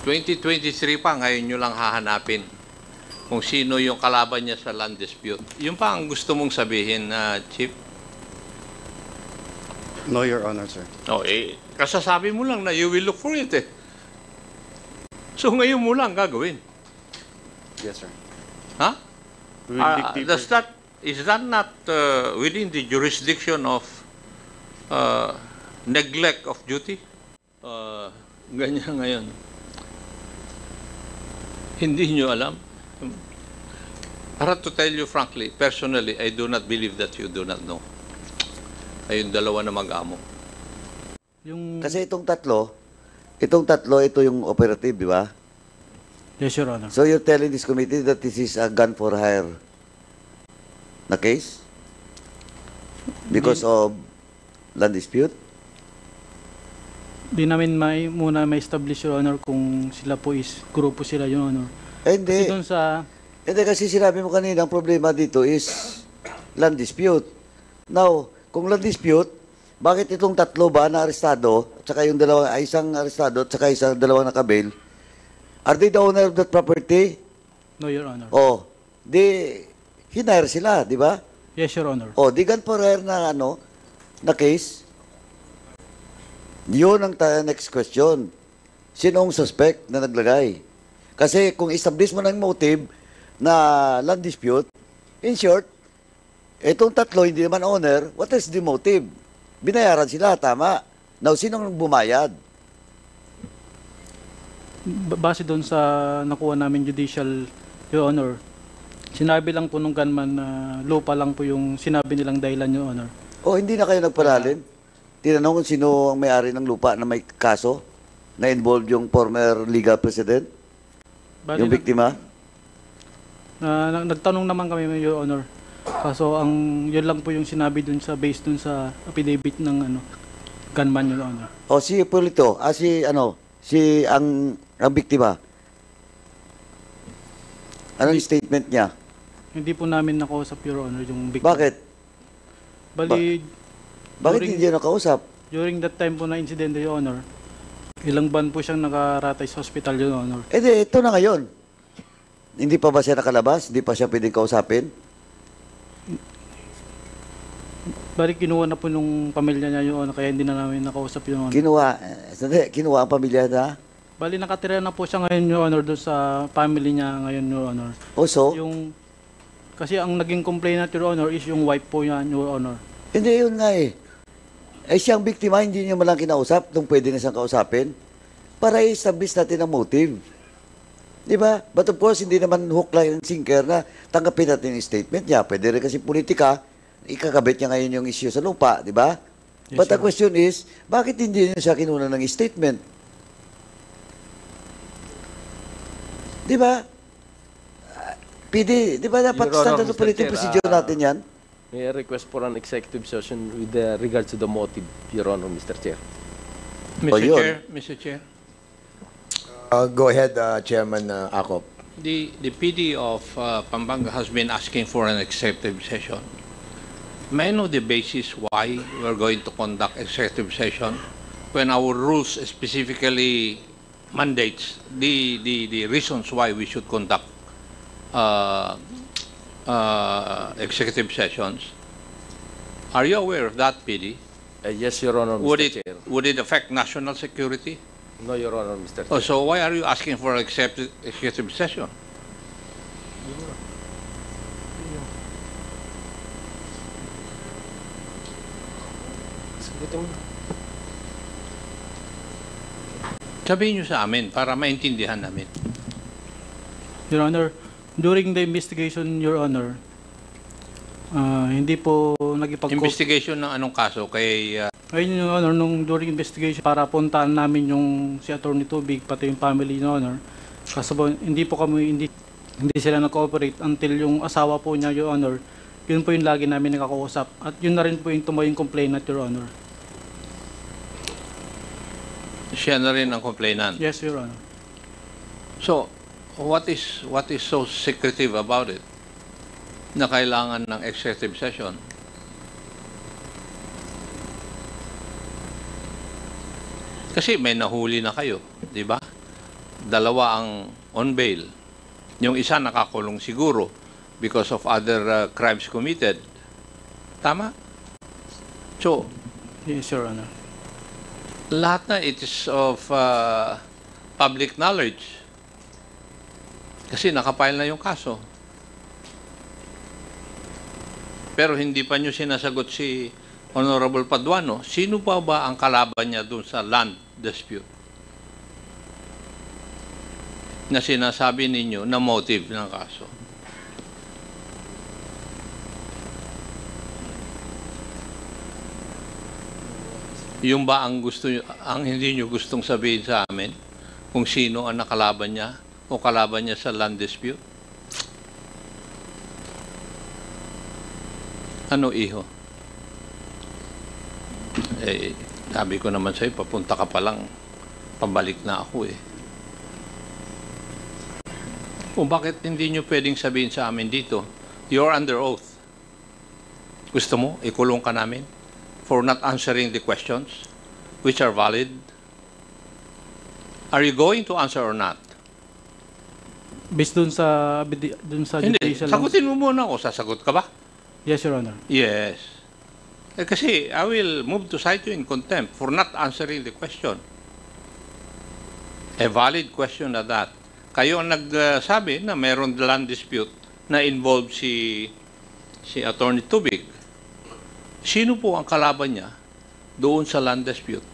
2023 pa, ngayon nyo lang hahanapin kung sino yung kalaban niya sa land dispute. Yun pa ang gusto mong sabihin, Chief? No, Your Honor, sir. Kasasabi mo lang na you will look for it eh. So ngayon mo lang gagawin. Yes, sir. Ha? We will dig deeper. Is that not within the jurisdiction of neglect of duty? Ganyan ngayon. Hindi nyo alam. Para to tell you frankly, personally, I do not believe that you do not know. Ayun, dalawa na mag-amo. Kasi itong tatlo, ito yung operative, di ba? Yes, Your Honor. So you're telling this committee that this is a gun for hire na case? Because of land dispute? Di namin muna ma-establish, Your Honor, kung sila po is grupo sila, Your Honor. Hindi. Kasi doon sa... Hindi, kasi sinabi mo kanina, ang problema dito is land dispute. Now, kung land dispute, bakit itong tatlo ba na arestado, at saka yung isang arestado, at saka dalawang nakabail, are they the owner of that property? No, Your Honor. Oh, di hinire sila, di ba? Yes, Your Honor. Oh, di gun for hire na na case. Yun ang next question. Sinong suspect na naglagay? Kasi kung establish mo ng motive na land dispute, in short, itong tatlo hindi naman owner, what is the motive? Binayaran sila, tama. Now, sinong bumayad? Base doon sa nakuha namin judicial, Your Honor, sinabi lang po nung gunman na lupa lang po yung sinabi nilang dahilan, Your Honor. O, hindi na kayo nagparalin? Tinanong kung sino ang may-ari ng lupa na may kaso na involved yung former legal president? Bali, yung biktima? Nagtanong naman kami, Your Honor. Kaso yun lang po yung sinabi dun sa based dun sa affidavit ng gunman, Your Honor. O si Polito, ang biktima. Anong statement niya? Hindi po namin nakausap, Your Honor, yung biktima. Bakit? Bakit hindi niya nakausap? During that time po na incident, Your Honor, ilang buwan po siyang nakaratay sa hospital, Your Honor. Ito na ngayon. Hindi pa ba siya nakalabas? Hindi pa siya pwedeng kausapin? Balik kinuha na po nung pamilya niya, Your Honor, kaya hindi na namin nakausap, Your Honor. Kinuha ang pamilya na? Bali nakatira na po siya ngayon, Your Honor, doon sa family niya ngayon, Your Honor. Also? Kasi ang naging complainant, Your Honor, is yung wife po niya, Your Honor. Hindi, yun nga eh. Siyang biktima, hindi niya malang kinausap nung pwede na siyang kausapin para i-establish natin ang motive. Di ba? But of course, hindi naman hook line sinker na tanggapin natin yung statement niya. Pwede rin kasi politika, ikakabit niya ngayon yung issue sa lupa, di ba? Yes, But the sir. question is, bakit hindi niya siya kinuna ng statement? Di ba? PD, di ba dapat Your Honor, standard Mr. operating Chair, procedure natin yan? May I request for an executive session with regards to the motive, Your Honor, Mr. Chair. Mr. Chair. Go ahead, Chairman Acop. The PD of Pampanga has been asking for an executive session. May I know the basis why we're going to conduct executive session when our rules specifically mandates the reasons why we should conduct executive sessions? Are you aware of that, PD? Yes, Your Honor, Mr. Chair. Would it affect national security? No, Your Honor, Mr. Chair. Oh, so why are you asking for an executive session? Sabihin nyo sa amin para maintindihan namin. Your Honor, during the investigation, Your Honor, hindi po Investigation ng anong kaso kay... Ayun, Your Honor, during investigation, para puntahan namin yung si Atty. Tubig, pati yung family, Your Honor. Kasi po, hindi sila nag-cooperate until yung asawa po niya, Your Honor, yun po yung lagi namin nakakausap. At yun na rin po yung tumayong complainant, Your Honor. Siya na rin ang complainant. Yes, Your Honor. So, what is so secretive about it na kailangan ng executive session? Kasi may nahuli na kayo, di ba? dalawa ang on bail. Yung isa nakakulong siguro because of other crimes committed. Tama? So, Yes, Your Honor. lahat na it is of public knowledge. Kasi nakapile na yung kaso. Pero hindi pa nyo sinasagot si Honorable Paduano, sino pa ba ang kalaban niya dun sa land dispute? Na sinasabi ninyo na motive ng kaso. Yung ba ang ang hindi nyo gustong sabihin sa amin kung sino ang nakalaban niya o kalaban niya sa land dispute? Ano, iho? Eh, sabi ko naman sa'yo, papunta ka pa lang, pabalik na ako eh. Kung bakit hindi nyo pwedeng sabihin sa amin dito, you're under oath. Gusto mo, ikulong ka namin for not answering the questions which are valid? Are you going to answer or not? Based dun sa Hindi, judicial... sagutin mo muna ako. Sasagot ka ba? Yes, Your Honor. Yes. Eh, kasi I will move to cite you in contempt for not answering the question. A valid question na that. Kayo ang nagsabi na mayroon land dispute na involved si Attorney Tubig. Sino po ang kalaban niya doon sa land dispute?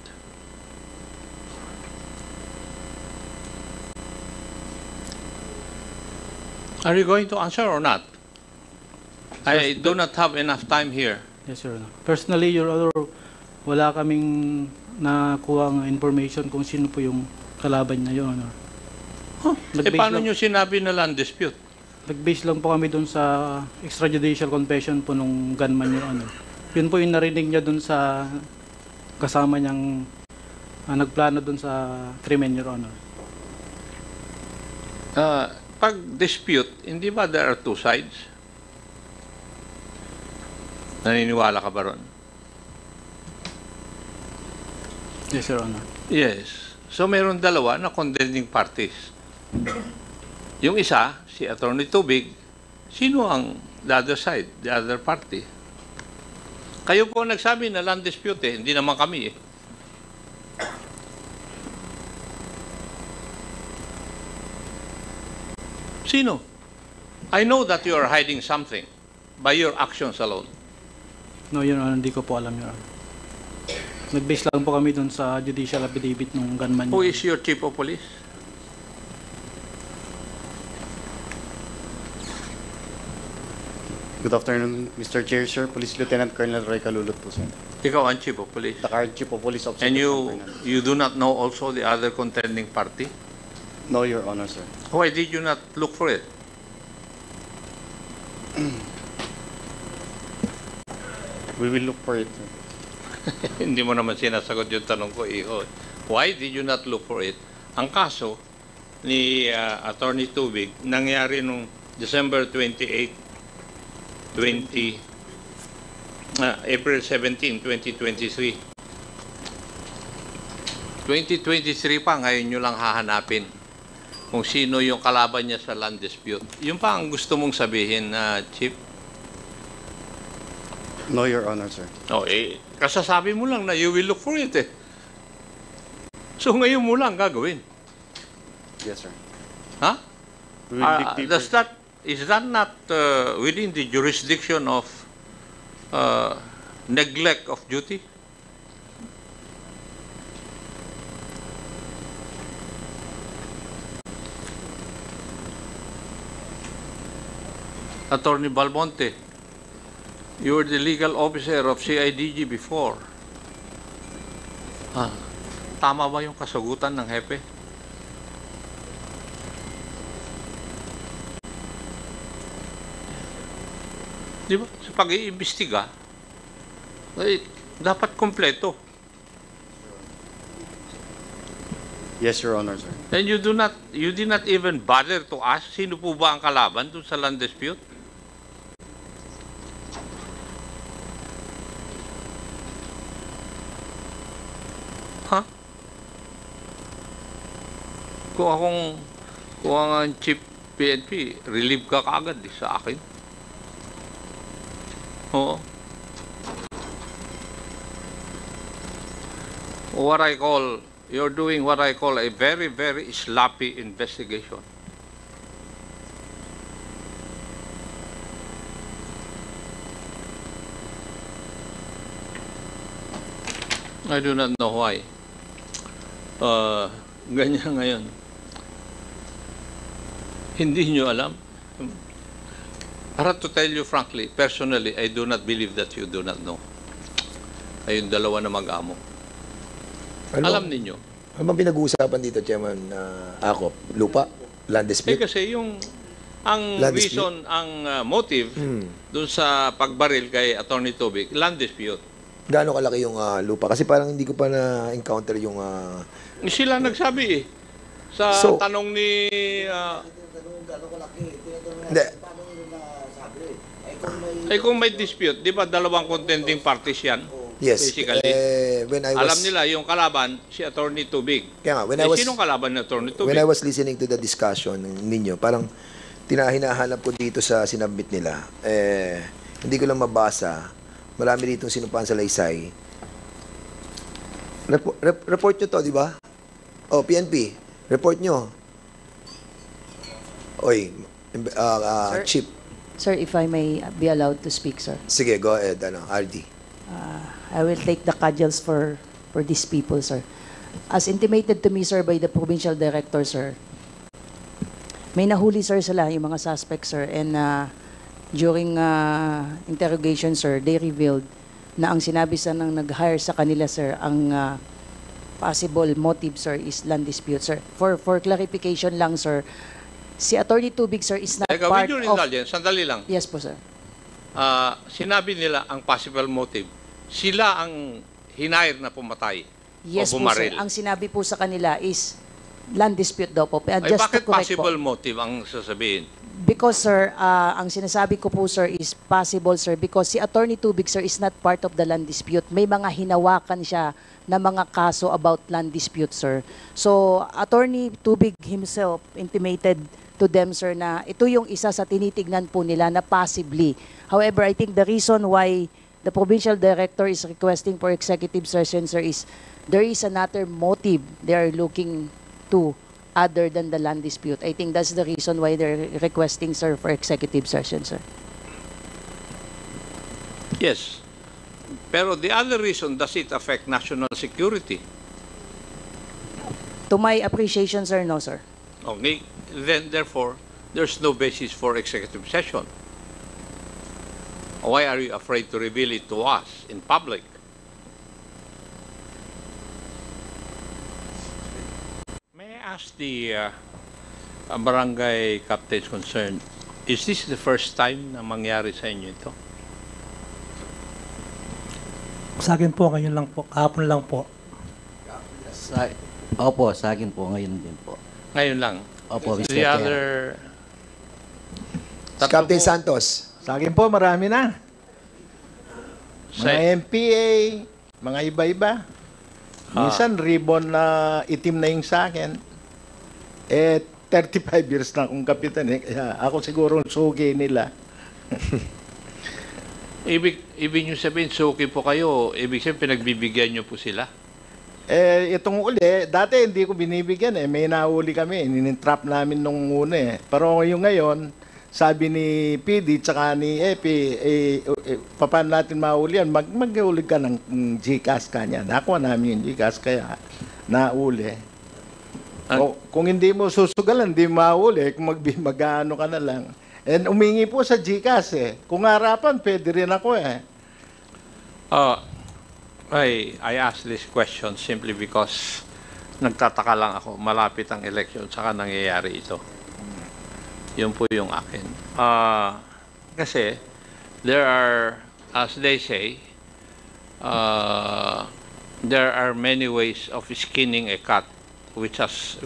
Are you going to answer or not? I do not have enough time here. Yes, Your Honor. Personally, Your Honor, wala kaming nakuha information kung sino po yung kalaban niya, Your Honor. Eh, paano nyo sinabi na land dispute? Nag-base lang po kami dun sa extrajudicial confession po nung gunman, Your Honor. Yun po yung narinig niya dun sa kasama niyang nagplano dun sa krimen, Your Honor. Pag dispute, hindi ba there are two sides? Naniniwala ka ba ron? Yes, Your Honor. Yes. So, mayroon dalawa na contending parties. Yung isa, si Attorney Tubig, sino ang the other side, the other party? Kayo po nagsabi na land dispute eh, hindi naman kami eh. Sino? I know that you are hiding something by your actions alone. No, Your Honor, hindi ko po alam, Your Honor. Nag-base lang po kami dun sa judicial affidavit nung gunman. Who is your chief of police? Good afternoon, Mr. Chair, sir. Police Lieutenant Colonel Roy Calulot po, sir. Ikaw ang chief of police. The current Chief of Police Officer. And Sam Fernandez. you do not know also the other contending party? No, Your Honor, sir. Why did you not look for it? We will look for it, sir. Hindi mo naman sinasagot yung tanong ko, iho. Why did you not look for it? Ang kaso ni Attorney Tubig nangyari nung December 28, April 17, 2023. 2023 pa, ngayon nyo lang hahanapin kung sino yung kalaban niya sa land dispute. Yung pa ang gusto mong sabihin, Chief? No, Your Honor, sir. Oh, kasasabi mo lang na you will look for it eh. So ngayon mo lang gagawin. Yes, sir. Ha? We will dig deeper. Is that not within the jurisdiction of neglect of duty? Attorney Balmonte, you were the legal officer of CIDG before. Tama ba yung kasagutan ng hepe? Di ba? Sa pag-iimbestiga, dapat kompleto. Yes, Your Honor, sir. And you did not even bother to ask sino po ba ang kalaban dun sa land dispute? Kung ang chief PNP, relieve ka kaagad sa akin. Oo. You're doing what I call a very, very sloppy investigation. I do not know why. Ganyan ngayon. Hindi nyo alam. Para to tell you frankly, personally, I do not believe that you do not know. Ayun, dalawa na mag-amo. Alam ninyo. Ano bang pinag-uusapan dito, Chairman Akop? Lupa? Land dispute? Kasi ang Land reason, ang motive dun sa pagbaril kay Attorney Tubig, land dispute. Gaano kalaki yung lupa? Kasi parang hindi ko pa na-encounter yung... Sila nagsabi eh. Sa So- tanong ni... Hindi. kung may dispute, di ba dalawang contending parties yan? Yes. Basically. When I was... Alam nila yung kalaban, si Attorney Tubig. Kaya nga, when I was... Sinong kalaban ni Attorney Tubig? When I was listening to the discussion ninyo, parang hinahanap ko dito sa sinabit nila, hindi ko lang mabasa. Marami dito sinumpahan sa Laysay. Report nyo to, di ba? Oh, PNP, report nyo. Oy, Chief. Sir, if I may be allowed to speak, sir. Sige, go ahead, RD. I will take the cudgels for these people, sir. As intimated to me, sir, by the provincial director, sir, may nahuli, sir, sila, yung mga suspects, sir, and during interrogation, sir, they revealed na ang sinabi sa nang nag-hire sa kanila, sir, ang possible motive, sir, is land dispute, sir. For clarification lang, sir, si Attorney Tubig, sir, is not Teka, part with your of... indulgence, sandali lang. Yes po, sir. Sinabi nila ang possible motive. Sila ang hinire na pumatay Yes o po, sir. bumaril. Ang sinabi po sa kanila is land dispute daw po. Ay, Just bakit to correct possible po. motive ang sasabihin? Because, sir, ang sinasabi ko po, sir, is possible, sir, because si Attorney Tubig, sir, is not part of the land dispute. May mga hinawakan siya na mga kaso about land dispute, sir. So, Attorney Tubig himself intimated to them, sir, na ito yung isa sa tinitignan po nila na possibly. However, I think the reason why the provincial director is requesting for executive session, sir, is there is another motive they are looking to other than the land dispute. I think that's the reason why they're requesting, sir, for executive session, sir. Yes. Pero the other reason, does it affect national security? To my appreciation, sir, no, sir. Okay. Then, therefore, there's no basis for executive session. Why are you afraid to reveal it to us in public? May I ask the barangay captains concerned, is this the first time na mangyari sa inyo ito? Sa akin po, ngayon lang po, kahapon lang po. Opo, sa akin po, ngayon din po. Ngayon lang. Opo, Mr. The Chair. other... Captain po, Santos. Sa akin po, marami na. Mga MPA, mga iba-iba. Minsan, ribbon na itim na yung sa akin. 35 years na akong kapitan. Kaya ako siguro sugi nila. Ibig nyo sabihin, suki po kayo, ibig sabihin, pinagbibigyan nyo po sila? Itong uli, dati hindi ko binibigyan May nahuli kami, ninintrap namin nung una Pero yung ngayon, sabi ni PD tsaka ni Epi, paano natin mahuli yan? Mag-uli ka ng GCash kanya. Nakuha namin yung GCash kaya nauli. Kung hindi mo susugalan, hindi mahuli. Kung mag-ano ka na lang. And umingi po sa GCash Kung harapan, pwede rin ako I ask this question simply because nagtataka lang ako, malapit ang election, saka nangyayari ito. Yun po yung akin. Kasi, there are, as they say, there are many ways of skinning a cat which is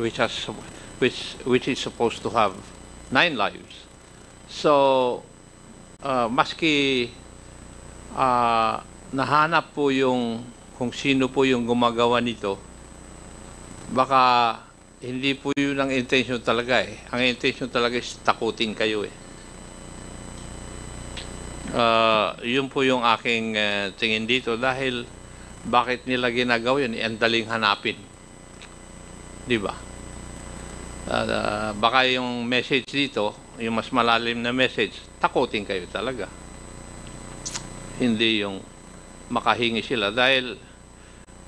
supposed to have 9 lives. So, maski nahanap po yung kung sino po yung gumagawa nito, baka hindi po yun ang intention talaga eh. Ang intention talaga is takutin kayo eh. Yun po yung aking tingin dito dahil bakit nila ginagawa yun? Ang daling hanapin. Di ba? Baka yung message dito, yung mas malalim na message, takutin kayo talaga. Hindi yung makahingi sila dahil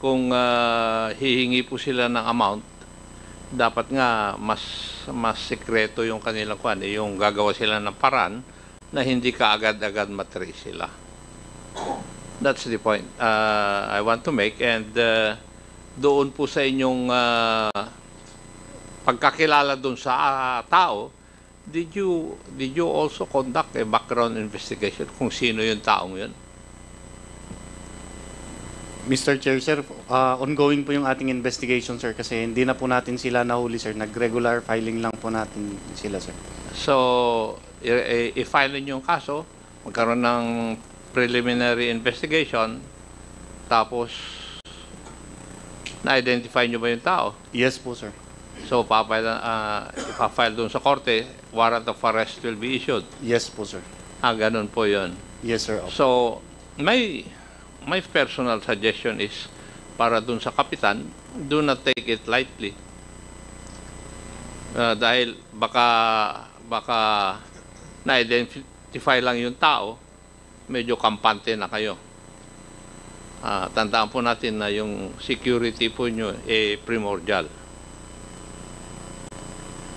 kung hihingi po sila ng amount, dapat nga mas sekreto yung kanilang kwan, yung gagawa sila ng paraan na hindi kaagad-agad matrace sila. That's the point I want to make, and doon po sa inyong pagkakilala doon sa tao, did you also conduct a background investigation kung sino yung taong yun? Mr. Chair, sir, ongoing po yung ating investigation, sir, kasi hindi na po natin sila nahuli, sir. Nag-regular filing lang po natin sila, sir. So, i-file niyo yung kaso, magkaroon ng preliminary investigation, tapos na-identify niyo ba yung tao? Yes po, sir. So, ipafile doon sa korte, warrant of arrest will be issued. Yes po, sir. Ganun po yun. Yes, sir. So, my personal suggestion is para dun sa kapitan, do not take it lightly. Dahil baka na-identify lang yung tao, medyo kampante na kayo. Tandaan po natin na yung security po nyo primordial.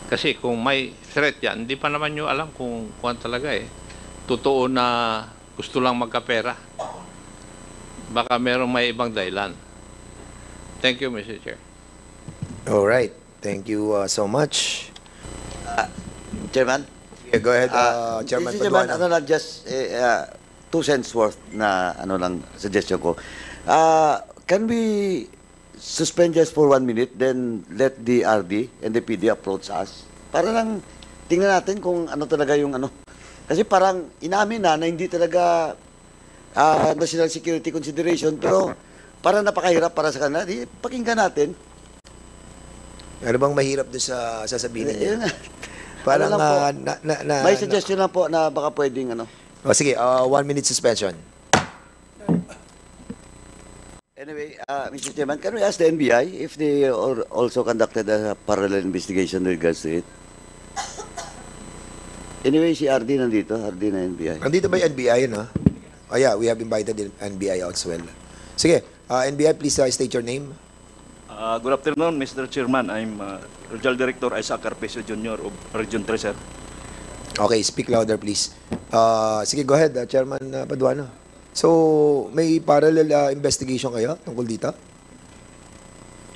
Kasi kung may threat yan, hindi pa naman nyo alam kung talaga totoo na gusto lang magkapera. Baka merong may ibang dahilan. Thank you, Mr. Chair. All right. Thank you so much. Chairman? Yeah, go ahead, Chairman Mr. Chairman, Paduano. lang, just 2 cents worth na lang suggestion ko. Can we suspend just for 1 minute, then let the RD and the PD approach us? Para lang tingnan natin kung ano talaga yung ano. Kasi parang inamin na hindi talaga national security consideration, pero parang napakahirap para sa kanila. Di, pakinggan natin. Ano bang mahirap doon sa sasabihin niyo? Yun, Parang ano lang po, may na- suggestion lang po na baka pwedeng ano. sige, 1 minute suspension. Anyway, Mr. Chairman, can we ask the NBI if they also conducted a parallel investigation with regards to it? Anyway, si RD nandito, RD na NBI. Nandito ba yung NBI yun, ha? Oh yeah, we have invited the NBI as well. Sige, NBI, please state your name. Good afternoon, Mr. Chairman. I'm Regional Director Isaac Carpesio Jr. of Region 3, sir. Okay, speak louder, please. Sige, go ahead, Chairman Paduano. So, may parallel investigation kayo tungkol dito?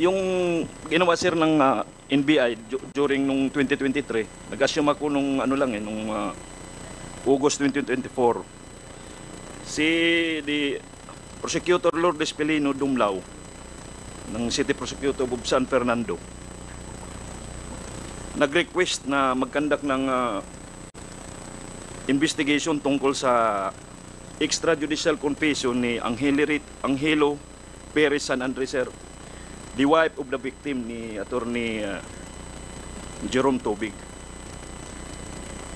Yung ginawa, sir, ng NBI during nung 2023, nag-assume ako nung nung August 2024. Si Prosecutor Lourdes Pelino Dumlao ng City Prosecutor of San Fernando nag-request na mag-conduct ng investigation tungkol sa extrajudicial confession ni Angelo Perez San Andres, sir, the wife of the victim ni Attorney Jerome Tobig.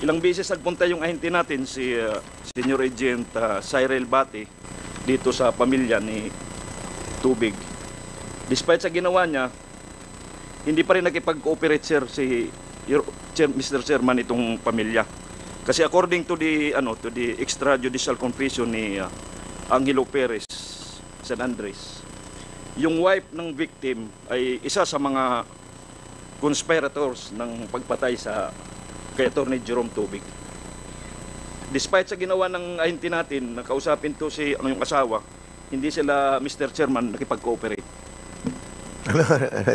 Ilang beses nagpunta yung ahente natin si Senior Agent Cyril Bati dito sa pamilya ni Tubig. Despite sa ginawa niya, hindi pa rin nakipag-cooperate, sir, si Mr. Chairman itong pamilya. Kasi according to the extrajudicial confession ni Angelo Perez San Andres, yung wife ng victim ay isa sa mga conspirators ng pagpatay kay Attorney Jerome Tobig. Despite sa ginawa ng ahente natin, nakausapin to yung asawa, hindi sila, Mr. Chairman, nakipag-cooperate.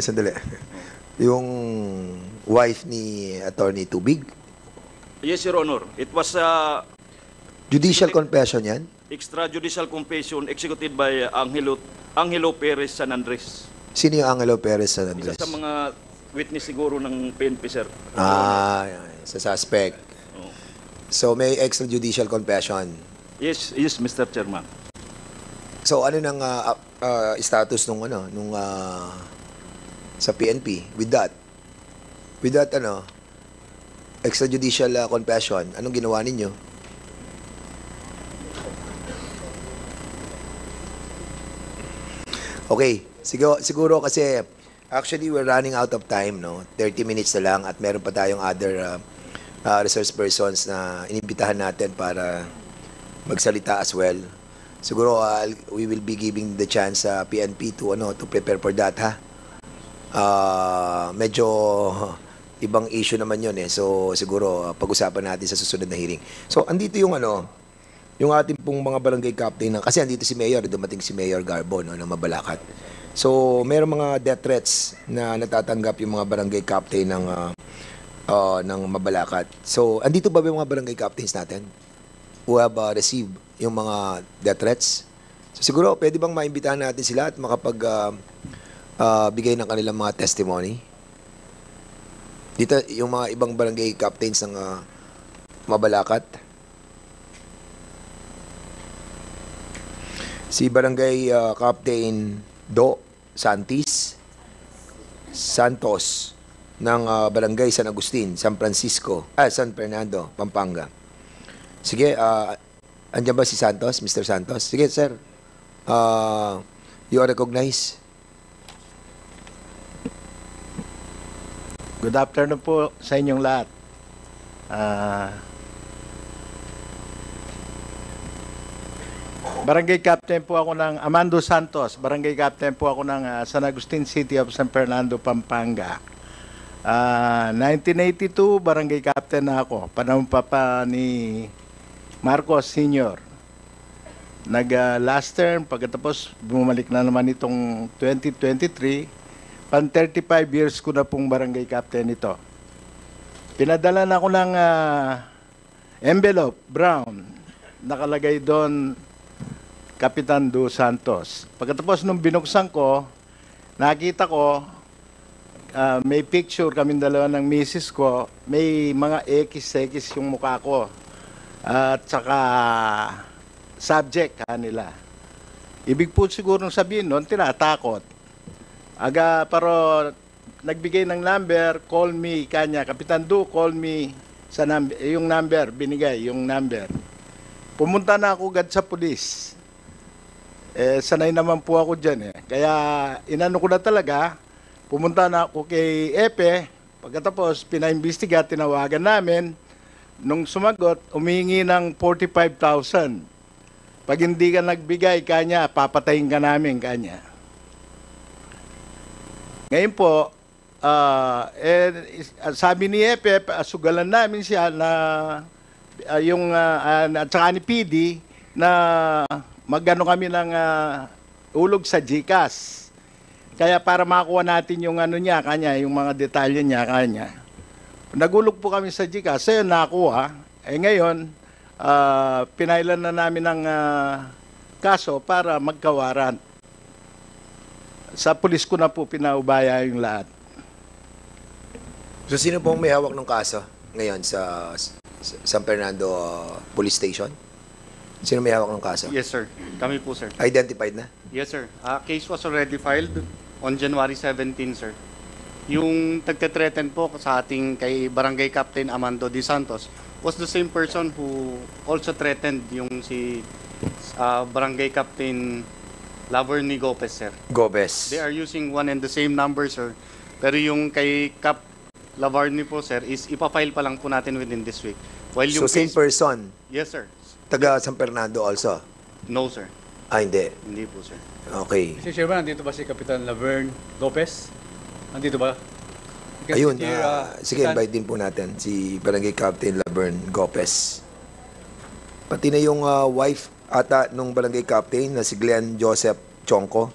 Sandali. Yung wife ni Attorney Tubig? Yes, Your Honor. It was Judicial confession yan? extrajudicial confession executed by Angelo Perez San Andres. Sino yung Angelo Perez San Andres? Isa sa mga witness siguro ng PNP, sir. Sa suspect. Oh. So may extrajudicial confession. Yes, Mr. Chairman. So ano nang status nung sa PNP with that? with that, extrajudicial confession, anong ginawa ninyo? Okay, siguro kasi actually we're running out of time, no? 30 minutes na lang at meron pa tayong other resource persons na inimbitahan natin para magsalita as well. Siguro we will be giving the chance sa PNP to prepare for that, ha. Medyo ibang issue naman 'yon eh. So siguro pag-usapan natin sa susunod na hearing. So andito yung yung ating pong mga barangay captain kasi andito si Mayor, dumating si Mayor Garbo ng Mabalacat. So mayroong mga death threats na natatanggap yung mga barangay captain ng Mabalacat. So andito ba yung mga barangay captains natin who have received yung mga death threats? So siguro pwede bang maimbitahan natin sila at makapag bigay ng kanilang mga testimony? Dito yung mga ibang barangay captains ng Mabalacat. Si Barangay Captain Do Santos ng Barangay San Agustin, San Fernando, Pampanga. Sige, andyan ba si Santos, Mr. Santos? Sige, sir. You are recognized. Good afternoon po sa inyong lahat. Barangay Captain po ako ng Amando Santos. Barangay Captain po ako ng San Agustin City of San Fernando, Pampanga. 1982, Barangay Captain na ako. Panahon pa ni Marcos Sr. Last term, pagkatapos bumalik na naman itong 2023, 35 years ko na pong Barangay Captain ito. Pinadala na ako ng envelope, brown. Nakalagay doon, Kapitan Do Santos. Pagkatapos nung binuksan ko, nakita ko, may picture kaming dalawa ng misis ko, may mga X yung mukha ko. At saka subject kanila. Ibig po siguro sabihin noon, tinatakot. Pero nagbigay ng number, call me kanya. Kapitan Do, call me sa number. Yung number, binigay yung number. Pumunta na ako agad sa pulis. Sanay naman po ako dyan eh. Kaya inano ko na talaga, pumunta na ako kay Epe, pagkatapos pinaimbestiga, tinawagan namin, nung sumagot, umingi ng 45,000. Pag hindi ka nagbigay kanya, papatayin ka namin kanya. Ngayon po, sabi ni Epe, sugalan namin siya na at saka ni PD na magano kami ng ulog sa GCash. Kaya para makuha natin yung niya, kanya, yung mga detalye niya, kanya. Nagulog po kami sa GCash, so yun nakuha. Ngayon, pinailan na namin ng kaso para magkawaran. Sa pulis ko na po pinaubaya yung lahat. So sino pong may hawak ng kaso ngayon sa San Fernando Police Station? Sino may hawak ng kaso? Yes, sir. Kami po, sir. Identified na? Yes, sir. Case was already filed on January 17, sir. Yung nagte-threaten po sa ating kay Barangay Captain Amando D. Santos was the same person who also threatened yung si Barangay Captain Laverny Gopez, sir. Gopez. They are using one and the same number, sir. Pero yung kay Cap Laverny po, sir, is ipafile pa lang po natin within this week. While yung So same person? Yes, sir. Taga San Fernando also? No, sir. Hindi. Hindi po, sir. Okay. Mr. Chairman, nandito ba si Kapitan Laverne Lopez? Nandito ba? Ayun, sige, invite din po natin si Barangay Captain Laverne Gopez. Pati na yung wife ata nung Barangay Captain na si Glenn Joseph Chonco.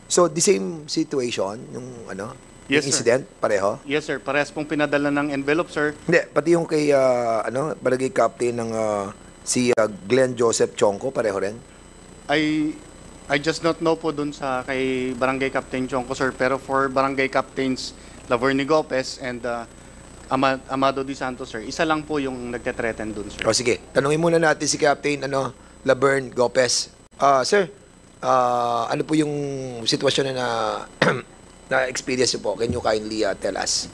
So, the same situation, yung Yes, yung incident, pareho? Yes, sir. Parehas pong pinadala ng envelope, sir. Hindi, pati yung kay Barangay Captain ng si Glenn Joseph Chonco, pareho rin? I just not know po dun sa kay Barangay Captain Chonco, sir. Pero for Barangay Captains Laverne Gopez and Amado D. Santos, sir, isa lang po yung nagte-threaten dun, sir. O sige, tanungin muna natin si Captain Laverne Gopez. Sir, ano po yung sitwasyon na na-experience niyo po? Can you kindly tell us?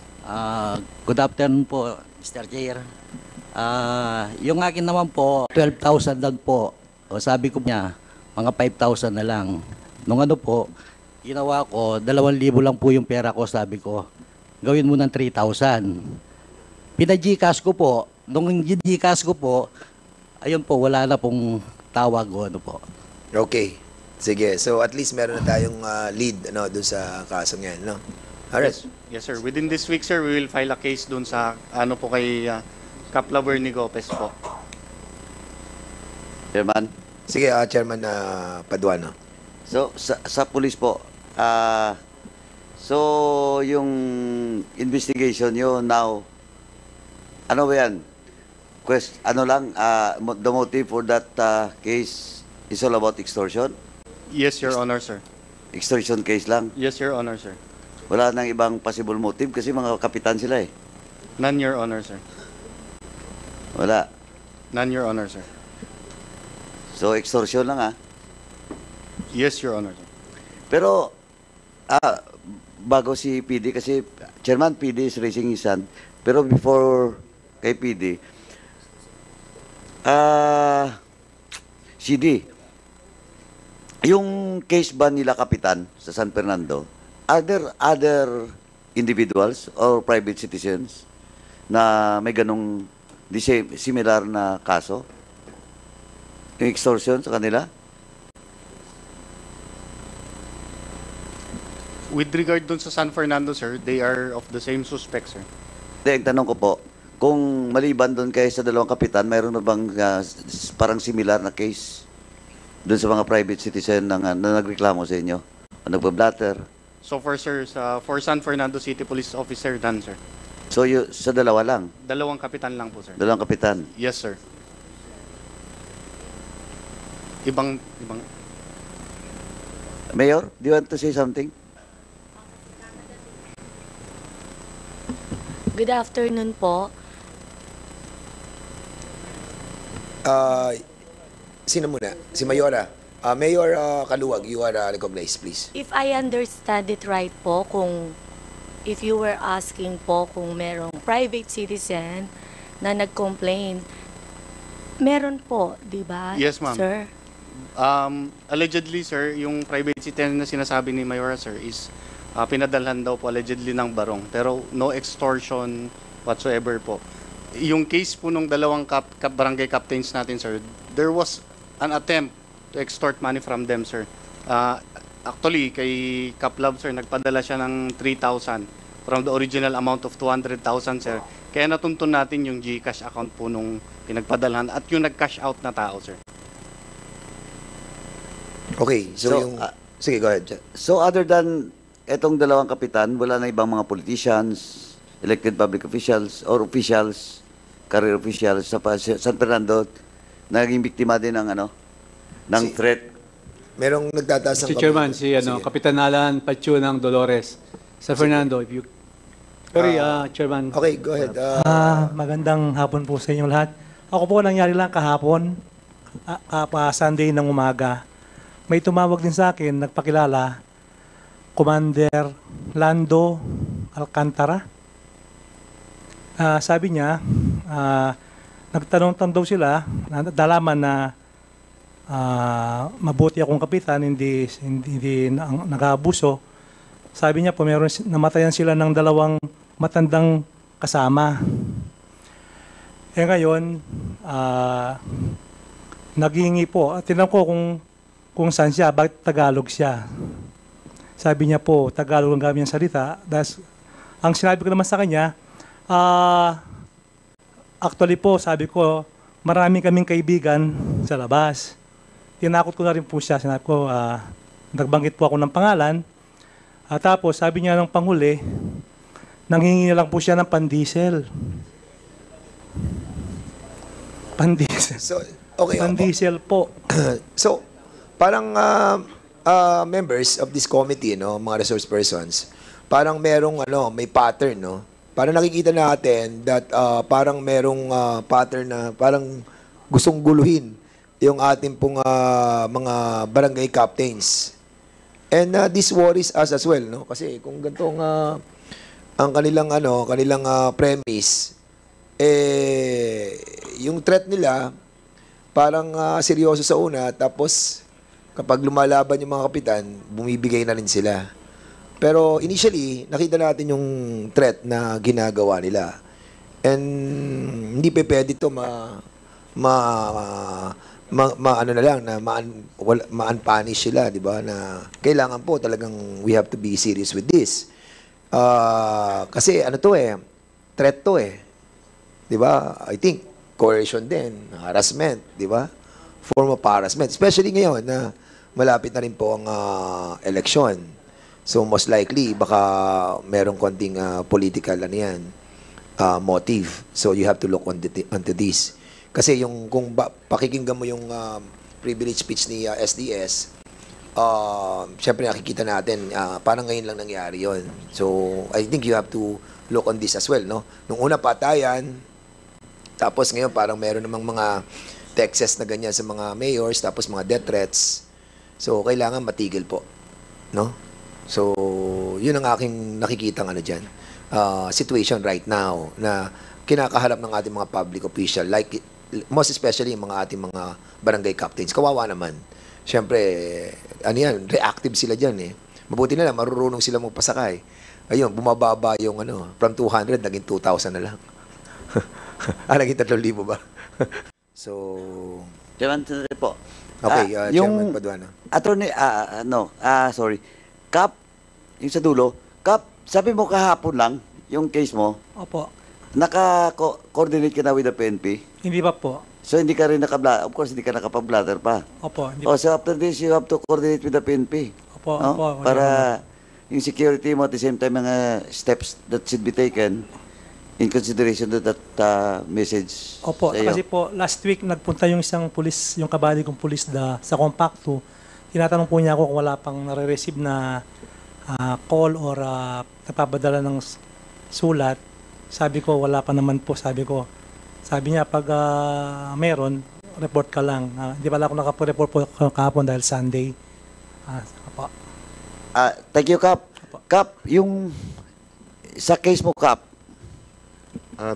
Good afternoon po, Mr. Chair. Yung akin naman po, 12,000 lang po. O sabi ko niya, mga 5,000 na lang. Nung ano po, ginawa ko, 2,000 lang po yung pera ko, sabi ko. Gawin mo ng 3,000. Pina-Gcash ko po. Nung Gcash ko po, ayun po, wala na pong tawag o ano po. Okay. Sige. So at least meron na tayong lead doon sa kasong yan, no? Alright. Yes, sir. Within this week, sir, we will file a case dun sa, ano po kay Kapla Bernie Gopez po. Chairman. Sige, Chairman Paduano. So, sa police po, so, yung investigation nyo now, ano ba yan? Ano lang, the motive for that case is all about extortion? Yes, Your Honor, sir. Extortion case lang? Yes, Your Honor, sir. Wala nang ibang possible motive kasi mga kapitan sila eh. None, Your Honor, sir. Wala. None, Your Honor, sir. So, extortion lang Yes, Your Honor, sir. Pero, bago si PD, kasi Chairman PD is raising his hand, pero before kay PD, CD, yung case ba nila kapitan sa San Fernando, are there other individuals or private citizens na may ganong similar na kaso? Yung extortion sa kanila? With regard dun sa San Fernando, sir, they are of the same suspect, sir. Ang tanong ko po, kung maliban doon kayo sa dalawang kapitan, mayroon na bang parang similar na case doon sa mga private citizen na nagreklamo sa inyo? O nagpa-blatter? So far, sir, for San Fernando City Police Officer, done, sir. So, sa dalawa lang? Dalawang kapitan lang po, sir. Dalawang kapitan? Yes, sir. Ibang... Mayor, do you want to say something? Good afternoon po. Sino muna? Si Mayora. Mayor Kaluwag, you are recognized, please. If I understand it right po, if you were asking po kung merong private citizen na nag-complain, meron po, di ba, Yes, ma'am. sir? Allegedly, sir, yung private citizen na sinasabi ni Mayora, sir, is pinadalhan daw po allegedly ng barong. Pero no extortion whatsoever po. Yung case po nung dalawang barangay captains natin, sir, there was an attempt to extort money from them, sir. Actually, kay Kaplab, sir, nagpadala siya ng 3,000 from the original amount of 200,000, sir. Kaya natuntun natin yung GCash account po nung pinagpadalhan at yung nag-cash out na tao, sir. Okay, so yung... sige, go ahead. So, other than etong dalawang kapitan, wala na ibang mga politicians, elected public officials, or officials, career officials sa San Fernando, naging biktima din ng ng threat. Merong nagtataas ng... Mr. Chairman, Sige. Kapitan Alan Pachu ng Dolores, San Fernando, if you... Sorry, Chairman. Okay, go ahead. Magandang hapon po sa inyong lahat. Ako po nangyari lang kahapon, Sunday ng umaga. May tumawag din sa akin, nagpakilala, Commander Lando Alcantara. Sabi niya, nagtanong-tanong daw sila, nalaman na mabuti akong kapitan, hindi nag-aabuso. Sabi niya po, namatayan sila ng dalawang matandang kasama. Ngayon, naghihingi po. Tinanong ko kung saan siya, bakit Tagalog siya. Sabi niya po, Tagalog ang gamit niyang salita. Ang sinabi ko naman sa kanya, actually po, sabi ko, marami kaming kaibigan sa labas. Tinakot ko na rin po siya. Sinabi ko, nagbanggit po ako ng pangalan. Tapos, sabi niya ng panghuli, nanghingi na lang po siya ng pandiesel. Pandiesel. So, okay. Pandiesel po. So, parang members of this committee, mga resource persons, parang merong may pattern, no? Parang nakikita natin that parang merong pattern na parang gustong guluhin yung ating pong mga barangay captains. And this worries us as well, no? Kasi kung ganitong ang kanilang premise, yung threat nila, parang seryoso sa una, tapos kapag lumalaban yung mga kapitan, bumibigay na rin sila. Pero initially, nakita natin yung threat na ginagawa nila. And hindi pa pwede ito ano na lang, na ma-unpunish sila, di ba? Na kailangan po talagang we have to be serious with this. Kasi ano to threat to di ba? I think coercion din, harassment, di ba? Form of harassment, especially ngayon na malapit na rin po ang election. So most likely baka merong konting political motive. So you have to look onto this. Kasi yung kung pakikinggan mo yung privilege speech ni SDS, syempre nakikita natin parang ngayon lang nangyari yon. So I think you have to look on this as well, no? Nung una patayan, tapos ngayon parang meron namang mga texts na ganyan sa mga mayors, tapos mga death threats. So kailangan matigil po, no? So yun ang aking nakikitang diyan. Situation right now na kinakaharap ng ating mga public official, like most especially yung mga ating mga barangay captains. Kawawa naman. Siyempre, reactive sila dyan Mabuti na lang, marurunong sila magpasakay. Ayun, bumababa yung from 200, naging 2,000 na lang. Naging 3,000 ba? So, Chairman, po. Okay, Chairman Paduano. Attorney, sorry. Kap, yung sa dulo, Kap, sabi mo kahapon lang, yung case mo, Opo. naka-coordinate ka na with the PNP? Hindi pa po. So hindi ka rin of course hindi ka nakapag-blatter pa. Opo. Hindi So after this, you have to coordinate with the PNP. Opo, no? opo. Para yung security mo at the same time mga steps that should be taken in consideration to that message. Opo, sa iyo. kasi po last week nagpunta yung isang pulis, yung kabali kong pulis sa Compacto. Tinatanong po niya ako kung wala pang nare-receive na call or nagpapadala ng sulat. Sabi ko wala pa naman po, sabi niya pag meron, report ka lang. Hindi pala ako nakapag-report po kahapon dahil Sunday. Thank you, Kap. Kap, yung sa case mo, Kap.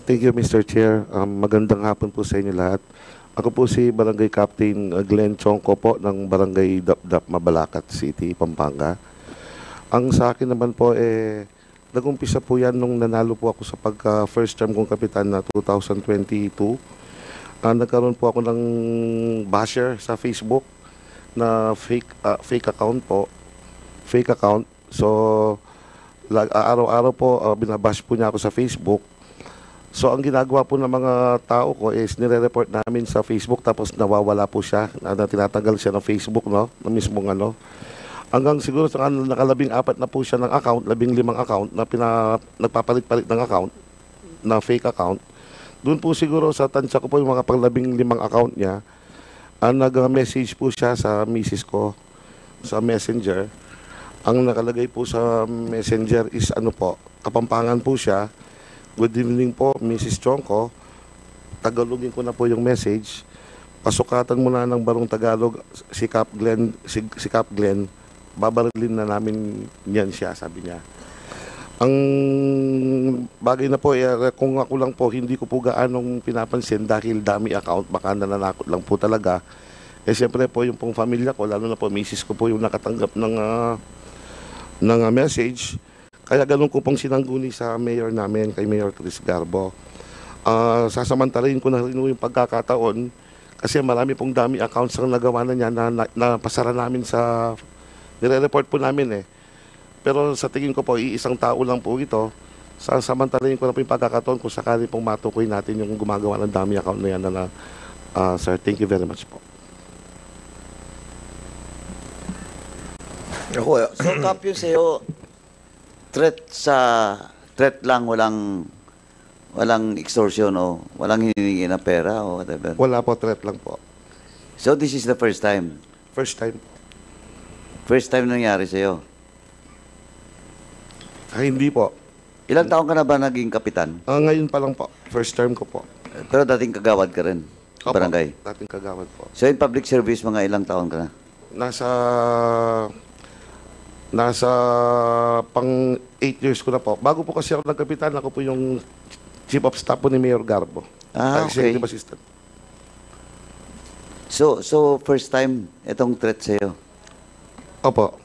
Thank you, Mr. Chair. Magandang hapon po sa inyo lahat. Ako po si Barangay Captain Glenn Chongko po ng Barangay Dapdap, Mabalacat City, Pampanga. Ang sa akin naman po, nag-umpisa po yan nung nanalo po ako sa pagka-first term kong kapitan na 2022. Nagkaroon po ako ng basher sa Facebook na fake account po. Fake account. So, araw-araw po, binabash po niya ako sa Facebook. So, ang ginagawa po ng mga tao ko is nire-report namin sa Facebook tapos nawawala po siya. Tinatanggal siya ng Facebook, no? Na mismong Hanggang siguro sa nakalabing-4 na po siya ng account, 15 account na nagpapalit-palit ng account, na fake account. Doon po siguro sa tansya ko po yung mga pang-15 account niya, nag-message po siya sa misis ko sa Messenger. Ang nakalagay po sa Messenger is Kapampangan po siya. Good evening po, Mrs. Chongko. Tagalogin ko na po yung message. Pasukatan mo na ng Barong Tagalog si Cap Glenn. Babarilin na namin yan siya, sabi niya. Ang bagay na po, kung ako lang po, hindi ko po gaanong pinapansin dahil dami account, baka nananakot lang po talaga. Siyempre po, yung pong pamilya ko, lalo na po, misis ko po yung nakatanggap ng message. Kaya ganun ko pong sinangguni sa mayor namin, kay Mayor Chris Garbo. Sasamantalahin ko na rin yung pagkakataon kasi marami pong dami accounts ang nagawa na niya na pasara namin sa nire-report po namin Pero sa tingin ko po, iisang tao lang po ito. Sasamantalahin ko na po yung pagkakataon kung sakali pong matukoy natin yung gumagawa ng dami account na yan sir, thank you very much po. So, Kap, yung sa'yo, threat lang, walang extortion o walang hiningi na pera o whatever? Wala po, threat lang po. So, this is the first time? First time. First time nangyari sa'yo? Hindi po. Ilang taon ka na ba naging kapitan? Ngayon pa lang po. First term ko po. Pero dating kagawad ka rin? Opo, barangay? dating kagawad po. So, in public service, mga ilang taon ka na? Nasa pang 8 years ko na po. Bago po kasi ako nagkapitan, ako po yung chief of staff po ni Mayor Garbo. Ah, okay. Executive assistant. So first time itong threat sa'yo. Opo.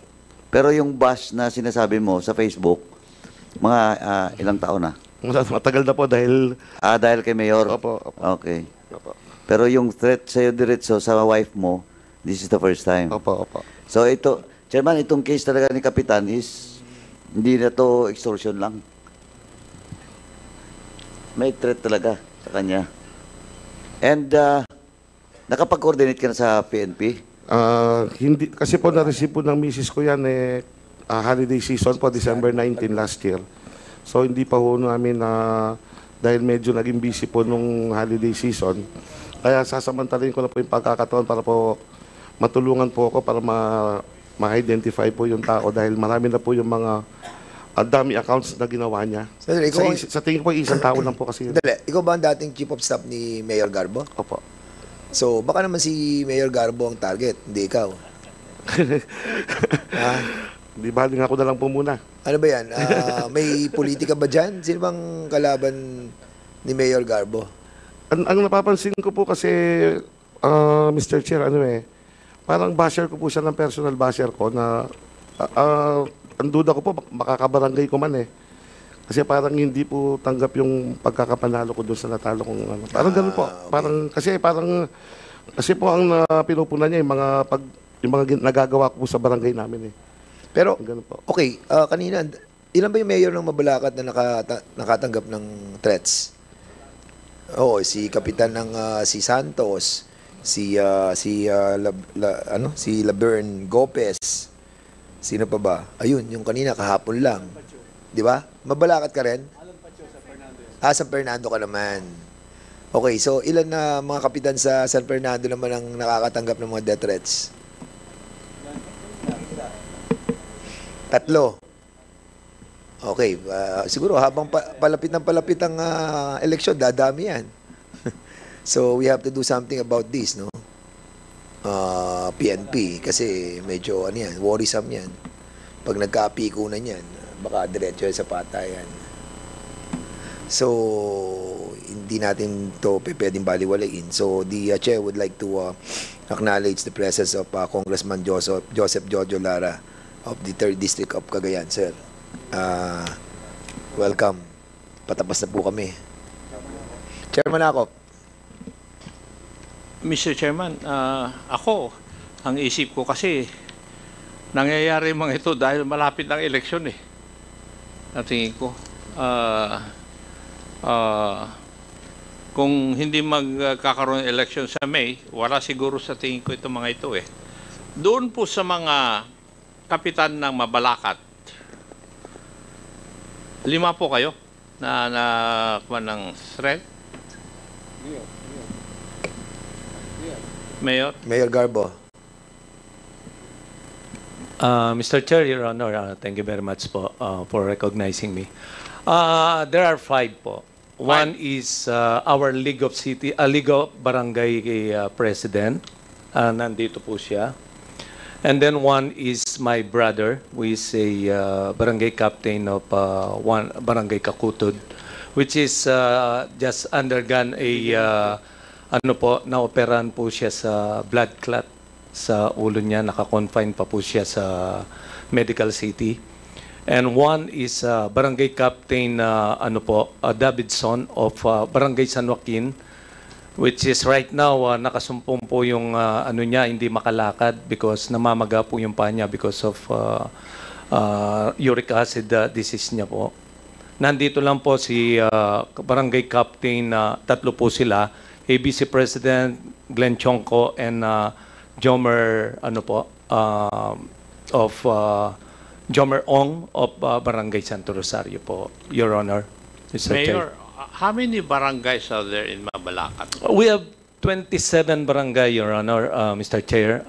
Pero yung bash na sinasabi mo sa Facebook, mga ilang taon na? Matagal na po dahil... Dahil kay Mayor? Opo. Okay. Opo. Pero yung threat sa'yo diretso sa wife mo, this is the first time? Opo. So ito, Chairman, itong case talaga ni Kapitan is hindi na to extortion lang. May threat talaga sa kanya. And nakapag-coordinate ka na sa PNP? Hindi, kasi po na-receive po ng misis ko yan holiday season po, December 19 last year. So hindi pa ho namin dahil medyo naging busy po nung holiday season. Kaya sasamantalahin ko na po yung pagkakataon para po matulungan po ako para ma-identify po yung tao dahil marami na po yung mga dami accounts na ginawa niya. Sandali, Sa tingin ko, isang tao lang po kasi. Dali, ikaw ba ang dating chief of staff ni Mayor Garbo? Opo. So, baka naman si Mayor Garbo ang target, hindi ikaw. Di ba, ako na lang po muna. Ano ba yan? May politika ba dyan? Sino bang kalaban ni Mayor Garbo? Ang napapansin ko po kasi, Mr. Chair, parang basher ko po siya ng personal basher ko na ang duda ko po, makakabarangay ko man Kasi parang hindi po tanggap yung pagkakapanalo ko doon sa natalo kong ano. Parang ganun po. Okay. Kasi po ang pinupunan niya yung mga nagagawa ko po sa barangay namin Pero, ganun po. okay, kanina, ilan ba yung mayor ng Mabalacat na nakatanggap ng threats? Oo, si Kapitan ng si Santos, si Laverne Gopez. Sino pa ba? Ayun, yung kanina kahapon lang. 'Di ba? Mabalacat ka rin? San Fernando ka naman. Okay, so ilan na mga kapitan sa San Fernando naman ang nakakatanggap ng mga death threats? 3. Okay, siguro habang palapit ang eleksyon, dadami yan. So we have to do something about this, no? PNP, kasi medyo worrisome yan. Pag nagka-apikunan yan, baka diretso sa patayan. So, hindi natin to pwedeng baliwalain. So, the chair would like to acknowledge the presence of Congressman Joseph Jojo Lara of the 3rd District of Cagayan, sir. Welcome. Patapos na po kami. Chairman ako. Mr. Chairman, ako, ang isip ko kasi, nangyayari mga ito dahil malapit ang eleksyon Ang tingin ko. Kung hindi magkakaroon ng election sa May, wala siguro sa tingin ko itong mga ito Doon po sa mga kapitan ng Mabalacat, 5 po kayo na ng threat? Mayor? Mayor Garbo. Mr. Chair, Your Honor, thank you very much po for recognizing me. There are 5 po. One is our League of Barangay President. Nandito po siya. And then one is my brother, who is a barangay captain of one Barangay Kakutod, which is just undergone a naoperahan po siya sa blood clot sa ulo niya, naka-confine pa po siya sa Medical City. And one is Barangay Captain Davidson of Barangay San Joaquin, which is right now nakasumpong po yung niya, hindi makalakad because namamaga po yung paa niya because of uric acid disease niya po. Nandito lang po si Barangay Captain, 3 po sila, ABC President Glenn Chongco and Jomer Jomer Ong of Barangay Santo Rosario po, Your Honor. Mr. Mayor, how many barangays are there in Mabalacat? We have 27 barangay, Your Honor, Mr. Chair.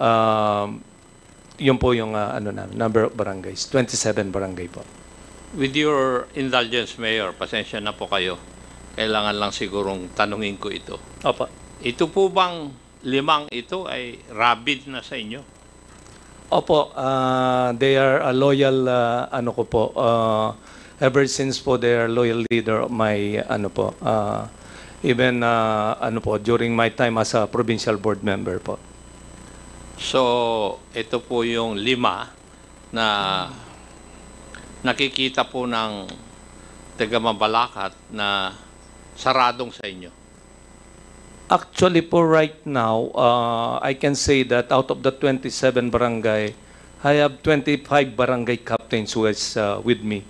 Yun po yung number of barangays. 27 barangay po. With your indulgence, Mayor, pasensya na po kayo. Kailangan lang sigurong tanungin ko ito. Opo. Ito po bang 5 ito ay rabid na sa inyo? Opo, they are a loyal ever since po their loyal leader of my even during my time as a provincial board member po. So, ito po yung 5 na nakikita po ng taga-Mabalacat na saradong sa inyo. Actually po right now, I can say that out of the 27 barangay, I have 25 barangay captains who is with me.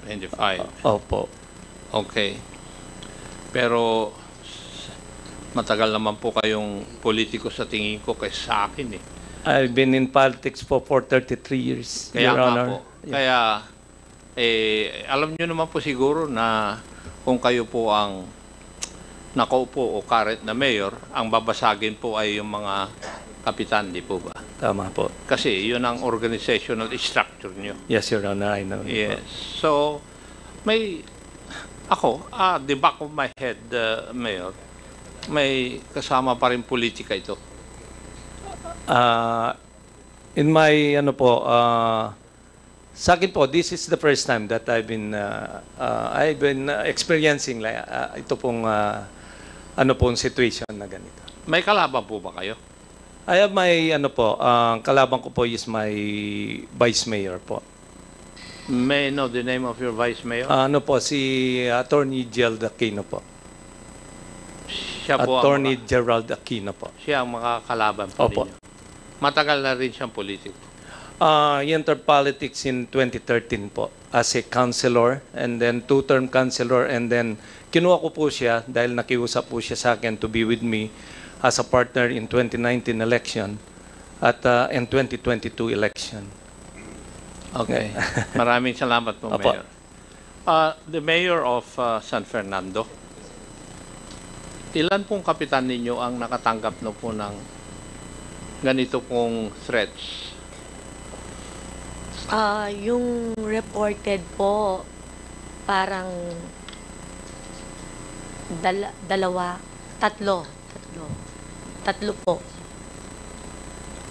25. Opo. Okay. Pero matagal naman po kayong politiko sa tingin ko kaysa sa akin eh. I've been in politics for 33 years, Kaya Your nga Honor. po. Kaya, alam nyo naman po siguro na kung kayo po ang nakaupo o current na mayor, ang babasagin po ay yung mga kapitan, di po ba? Tama po. Kasi yun ang organizational structure nyo. Yes, Your Honor, I know. Yes. So, the back of my head, Mayor, may kasama pa rin politika ito. In my, sa akin po, this is the first time that I've been experiencing ito pong, situation na ganito. May kalaban po ba kayo? I have my, kalaban ko po is my vice mayor po. May I know the name of your vice mayor? Si Attorney Gerald Aquino po. Siya po Attorney Gerald Aquino po. Siya ang makakalaban po Opo. ninyo. Matagal na rin siyang politiko. He entered politics in 2013 po as a councilor and then 2-term councilor and then kinuha ko po siya dahil nakiusap po siya sa akin to be with me as a partner in 2019 election at in 2022 election. Okay. Maraming salamat po, Opo. Mayor. The Mayor of San Fernando, ilan pong kapitan ninyo ang nakatanggap na po ng ganito pong threats? Yung reported po, parang tatlo po.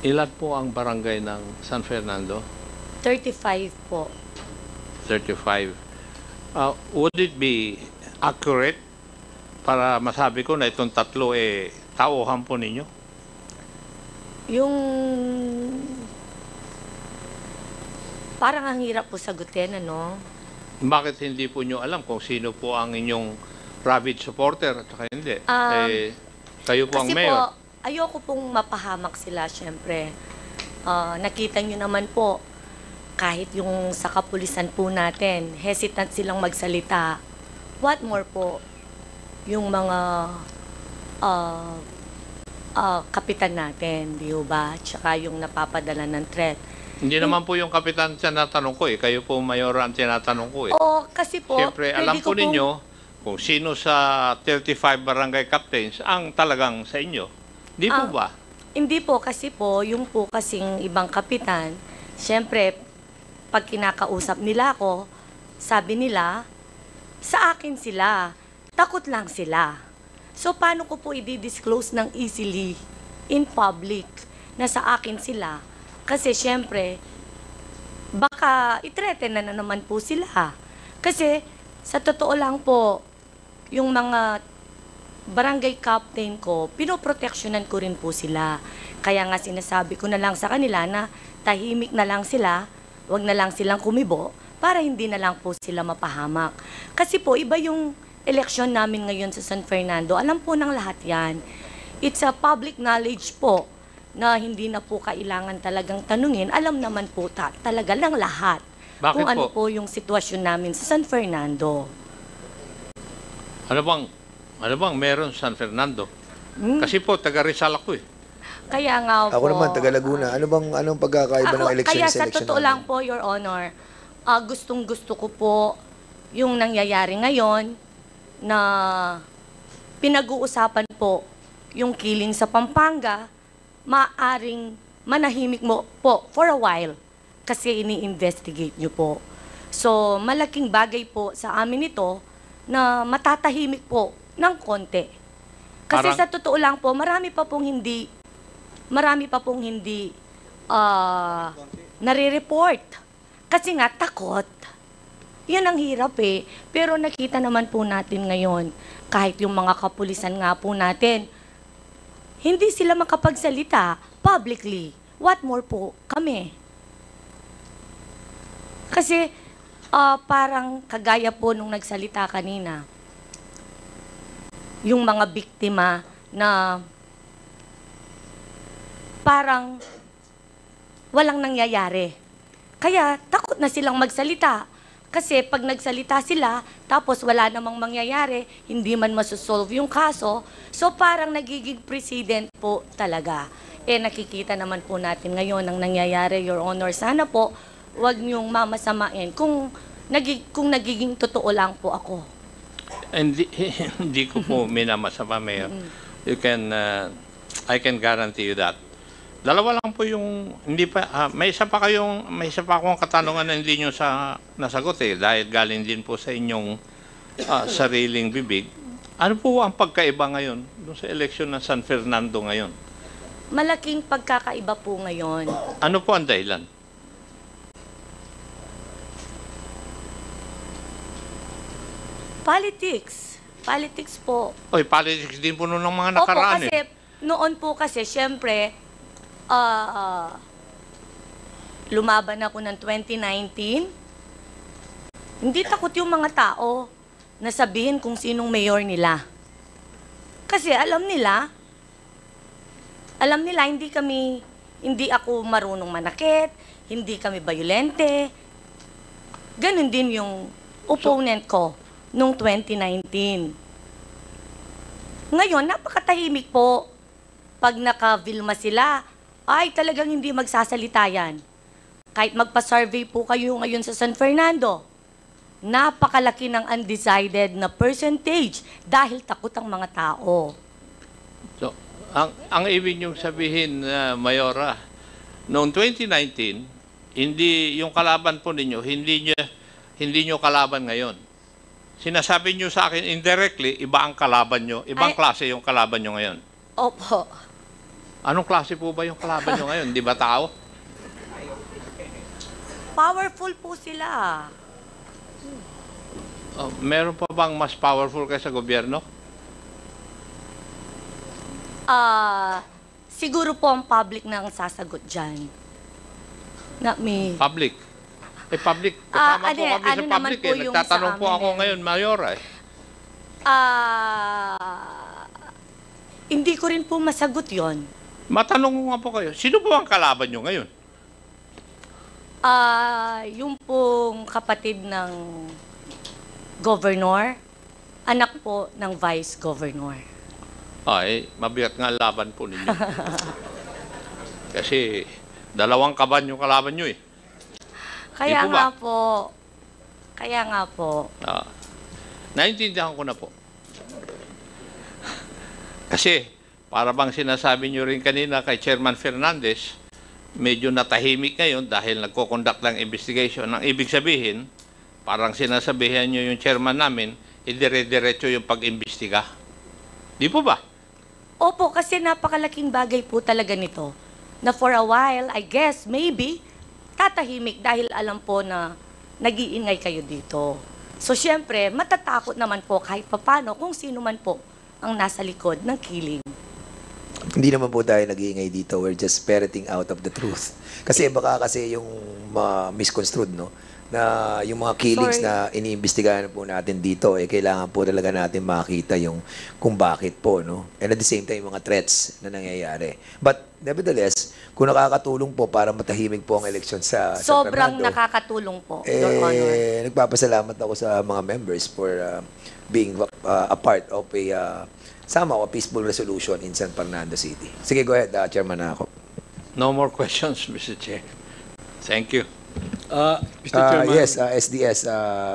Ilan po ang barangay ng San Fernando? 35 po. 35. Would it be accurate para masabi ko na itong tatlo tauhan po ninyo? Yung parang ang hirap po sagutin, ano? Bakit hindi po nyo alam kung sino po ang inyong rabid supporter at saka hindi? Kayo po ang Kasi mayor. po, ayoko pong mapahamak sila, syempre. Nakita nyo naman po, kahit yung sa kapulisan po natin, hesitant silang magsalita. What more po, yung mga kapitan natin, di ba? Tsaka yung napapadala ng threat. Hindi naman po yung kapitan tinatanong ko Kayo po mayor ang tinatanong ko Oo, kasi po, Siyempre, alam po ninyo kung sino sa 35 barangay captains ang talagang sa inyo. Di po ba? Hindi po, kasi po, yung po kasing ibang kapitan, siyempre, pag kinakausap nila ako, sabi nila, sa akin sila, takot lang sila. So, paano ko po i-disclose ng easily in public na sa akin sila? Kasi, siyempre, baka i-threaten na naman po sila. Kasi, sa totoo lang po, yung mga barangay captain ko, pinoproteksyonan ko rin po sila. Kaya nga sinasabi ko na lang sa kanila na tahimik na lang sila, wag na lang silang kumibo, para hindi na lang po sila mapahamak. Kasi po, iba yung eleksyon namin ngayon sa San Fernando. Alam po ng lahat yan. It's a public knowledge po na hindi na po kailangan talagang tanungin. Alam naman po talaga lang lahat. Bakit kung ano po? po yung sitwasyon namin sa San Fernando. Ano bang meron sa San Fernando? Kasi po, taga Rizal ako Kaya nga po. Ako naman, taga Laguna. Anong pagkakaiba ng election Kaya sa sa election totoo namin? lang po, Your Honor, gustong-gusto ko po yung nangyayari ngayon na pinag-uusapan po yung killing sa Pampanga, maaring manahimik mo po for a while kasi ini-investigate nyo po. So, malaking bagay po sa amin ito na matatahimik po ng konti. Kasi sa totoo lang po, marami pa pong hindi nare-report. Kasi nga, takot. Yan ang hirap eh. Pero nakita naman po natin ngayon, kahit yung mga kapulisan nga po natin, hindi sila makapagsalita publicly. What more po kami? Kasi parang kagaya po nung nagsalita kanina, yung mga biktima na parang walang nangyayari. Kaya takot na silang magsalita. Kasi pag nagsalita sila, tapos wala namang mangyayari, hindi man masosolve yung kaso, so parang nagiging precedent po talaga. Nakikita naman po natin ngayon ang nangyayari, Your Honor. Sana po, wag niyong mamasamain kung nagiging totoo lang po ako. Hindi ko po minamasama, Mayor. You can, I can guarantee you that. Dalawa lang po yung, hindi pa, may isa pa akong katanungan na hindi nyo nasagot dahil galing din po sa inyong sariling bibig. Ano po ang pagkaiba ngayon doon sa eleksyon ng San Fernando ngayon? Malaking pagkakaiba po ngayon. Ano po ang dahilan? Politics. Politics po. Oy, politics din po noon ng mga nakaraan. Opo, kasi noon po kasi, syempre, lumaban ako ng 2019. Hindi takot yung mga tao na sabihin kung sinong mayor nila. Kasi alam nila, hindi ako marunong manakit, hindi kami bayolente. Ganon din yung opponent ko noong 2019. Ngayon, napakatahimik po. Pag naka-Vilma sila, ay talagang hindi magsasalita yan. Kahit magpa-survey po kayo ngayon sa San Fernando, napakalaki ng undecided na percentage dahil takot ang mga tao. So, ang ibig niyong sabihin, Mayora, noong 2019, hindi yung kalaban po ninyo, hindi nyo kalaban ngayon. Sinasabi nyo sa akin indirectly, iba ang kalaban nyo, ibang klase yung kalaban nyo ngayon. Opo. Anong klase po ba yung kalaban nyo ngayon? Di ba tao? Powerful po sila. Meron pa bang mas powerful kaysa gobyerno? Siguro po ang public na ang sasagot dyan. Not me. Public? Public. Kasama po kami sa public. Nagtatanong po ako ngayon, Mayora. Hindi ko rin po masagot yon. Matanong ko nga po kayo, sino po ang kalaban nyo ngayon? Yung pong kapatid ng governor, anak po ng vice governor. Mabigat nga laban po ninyo. Kasi dalawang kaban yung kalaban nyo Kaya nga po. Naintindihan ko na po. Kasi, para bang sinasabi nyo rin kanina kay Chairman Fernandez, medyo natahimik ngayon dahil nagko-conduct ng investigation. Ang ibig sabihin, parang sinasabihan nyo yung chairman namin, idire-diretso yung pag-imbestiga. Di po ba? Opo, kasi napakalaking bagay po talaga nito. Na for a while, I guess, maybe, tatahimik dahil alam po na nag-iingay kayo dito. So, syempre, matatakot naman po kahit papano kung sino man po ang nasa likod ng killing. Hindi naman po tayo nag-iingay dito. We're just ferreting out of the truth. Kasi baka kasi yung misconstrued, no? Na yung mga killings na iniimbestigahan po natin dito, kailangan po talaga natin makita yung kung bakit po, no? And at the same time, yung mga threats na nangyayari. But nevertheless, kung nakakatulong po para matahimik po ang eleksyon sa Sobrang Fernando, nakakatulong po, Your Honor. Nagpapasalamat ako sa mga members for being a part of a somehow a peaceful resolution in San Fernando City. Sige, go ahead, Chairman ako. No more questions, Mr. Chair. Thank you. Mr. Chairman, yes, SDS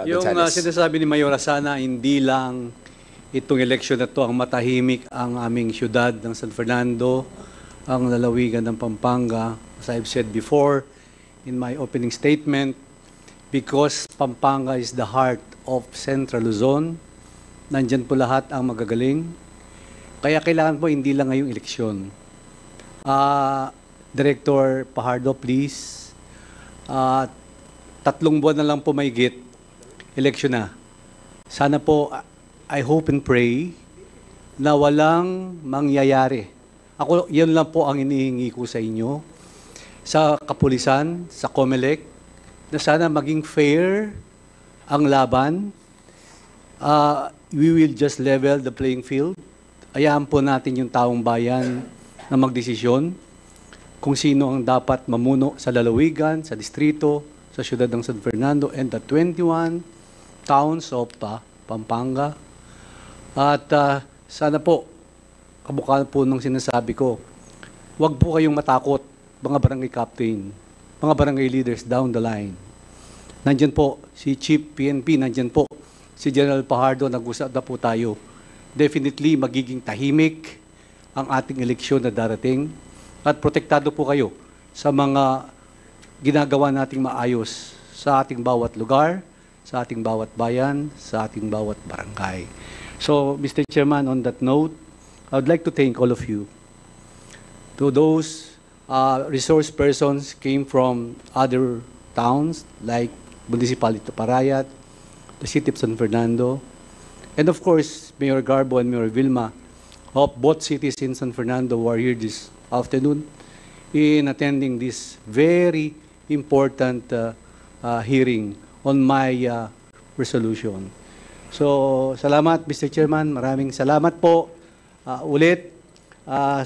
yung Gonzales. sinasabi ni Mayora, sana hindi lang itong eleksyon na to ang matahimik ang aming syudad ng San Fernando, ang lalawigan ng Pampanga, as I've said before in my opening statement, because Pampanga is the heart of Central Luzon. Nandyan po lahat ang magagaling. Kaya kailangan po hindi lang ngayong eleksyon. Director Pajardo, please. 3 buwan na lang po mahigit. election na. Sana po, I hope and pray na walang mangyayari. Ako, yan lang po ang inihingi ko sa inyo, sa kapulisan, sa COMELEC, na sana maging fair ang laban. We will just level the playing field. Ayahan po natin yung taong bayan na magdesisyon kung sino ang dapat mamuno sa lalawigan, sa distrito, sa siyudad ng San Fernando, and the 21 towns of Pampanga. At sana po, kabukal po ng sinasabi ko, huwag po kayong matakot, mga barangay captain, mga barangay leaders down the line. Nandyan po si Chief PNP, nandyan po si General Pajardo, nag-usap na po tayo. Definitely magiging tahimik ang ating eleksyon na darating at protektado po kayo sa mga ginagawa nating maayos sa ating bawat lugar, sa ating bawat bayan, sa ating bawat barangay. So, Mr. Chairman, on that note, I would like to thank all of you. To those resource persons came from other towns like Municipality of Parayat, the City of San Fernando, and of course, Mayor Garbo and Mayor Vilma of both cities in San Fernando who are here this afternoon in attending this very important hearing on my resolution. So, salamat Mr. Chairman, maraming salamat po ulit.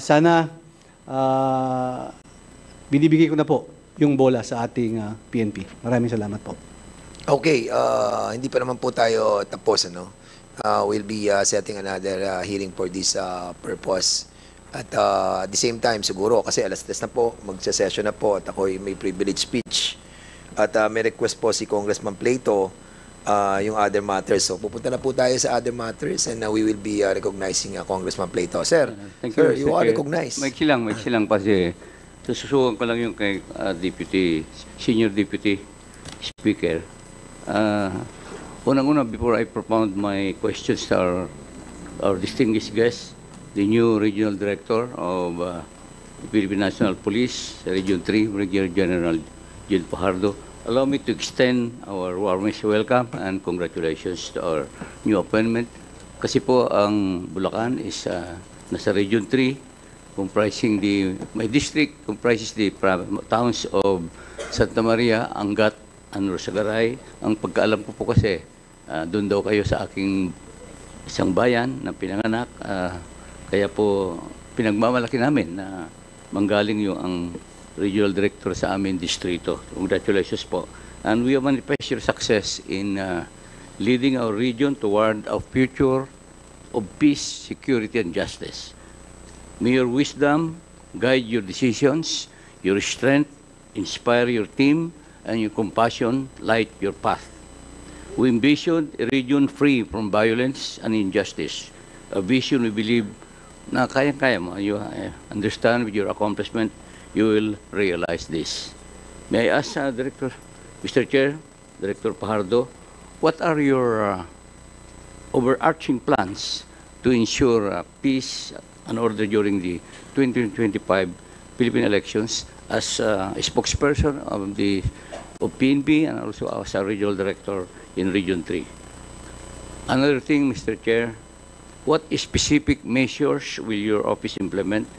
Sana binibigay ko na po yung bola sa ating PNP. Maraming salamat po. Okay, hindi pa naman po tayo tapos, ano? We'll be setting another hearing for this purpose. At the same time, siguro, kasi alas 10 na po, magsa-session na po, at ako may privilege speech. At may request po si Congressman Plato, yung other matters. So, pupunta na po tayo sa other matters and we will be recognizing Congressman Plato. Sir, Thank you, sir, you are recognized. Maiksi lang kasi sususukan ko lang yung kay Senior Deputy Speaker. Unang-una, before I propound my questions to our distinguished guest, the new Regional Director of the Philippine National Police, Region 3, Brigadier General Gil Pajardo, allow me to extend our warmest welcome and congratulations to our new appointment. Kasi po ang Bulacan is nasa Region 3, comprising my district comprises the towns of Santa Maria, Angat, and Rosagaray. Ang pagkaalam ko po kasi, doon daw kayo sa aking isang bayan na pinanganak. Kaya po pinagmamalaki namin na manggaling yung ang Regional Director sa aming distrito. Congratulations po. And we manifest your success in leading our region toward a future of peace, security, and justice. May your wisdom guide your decisions, your strength inspire your team, and your compassion light your path. We envision a region free from violence and injustice, a vision we believe na kaya-kaya mo. You understand with your accomplishment, you will realize this. May I ask, Director, Mr. Chair, Director Pajardo, what are your overarching plans to ensure peace and order during the 2025 Philippine elections as a spokesperson of PNP and also as a Regional Director in Region 3? Another thing, Mr. Chair, what specific measures will your office implement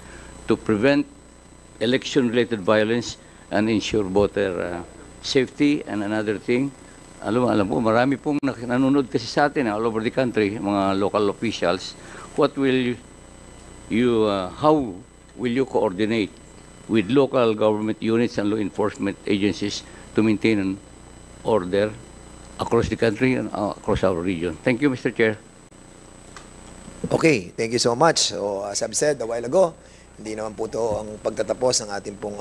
to prevent election-related violence and ensure voter safety? And another thing, alam po, marami pong nanonood kasi sa atin all over the country, mga local officials. What will how will you coordinate with local government units and law enforcement agencies to maintain an order across the country and across our region? Thank you, Mr. Chair. Okay, thank you so much. So, as I've said a while ago, hindi naman po ito ang pagtatapos ng ating pong...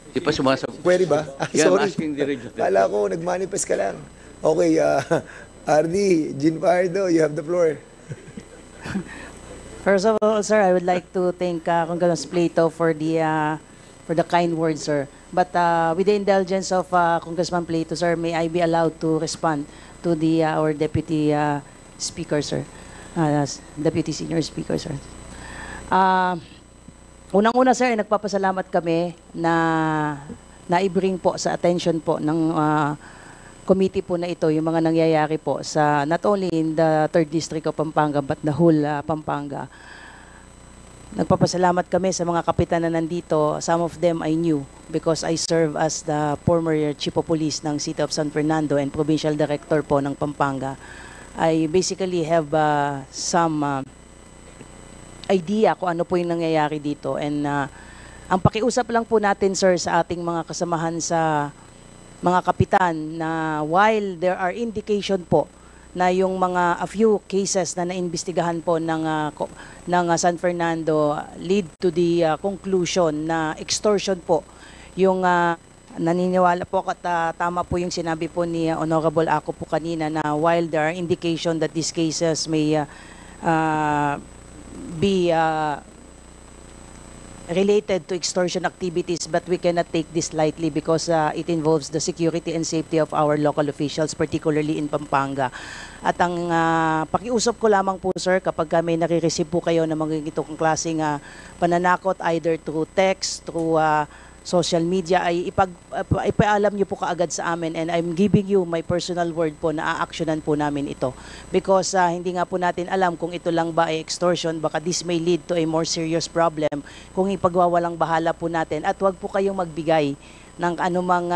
Hindi pa sumasagot. Pwede ba? Yeah, sorry. I'm asking the region. Kala ko, nag-manifest ka lang. Okay, RD, Gin Pajardo, you have the floor. First of all, sir, I would like to thank Congressman Plato for the kind words, sir. But with the indulgence of Congressman Plato, sir, may I be allowed to respond to our Deputy Speaker, sir? Deputy Senior Speaker, sir. Unang-una, sir, nagpapasalamat kami na i-bring po sa attention po ng committee po na ito, yung mga nangyayari po sa not only in the 3rd District of Pampanga but the whole Pampanga. Nagpapasalamat kami sa mga kapitan na nandito. Some of them I knew because I serve as the former Chief of Police ng City of San Fernando and Provincial Director po ng Pampanga. I basically have some idea kung ano po yung nangyayari dito. And ang pakiusap lang po natin, sir, sa ating mga kasamahan sa mga kapitan na while there are indication po na yung a few cases na naimbestigahan po ng San Fernando lead to the conclusion na extortion po yung naniniwala po at tama po yung sinabi po ni Honorable Ako po kanina na while there are indication that these cases may be related to extortion activities, but we cannot take this lightly because it involves the security and safety of our local officials, particularly in Pampanga. At ang pakiusap ko lamang po, sir, kapag may nare-receive po kayo ng mga itong klaseng pananakot either through text, through social media, ay ipaalam niyo po kaagad sa amin, and I'm giving you my personal word po na a-actionan po namin ito. Because hindi nga po natin alam kung ito lang ba ay extortion, baka this may lead to a more serious problem kung ipagwawalang bahala po natin. At wag po kayong magbigay ng anumang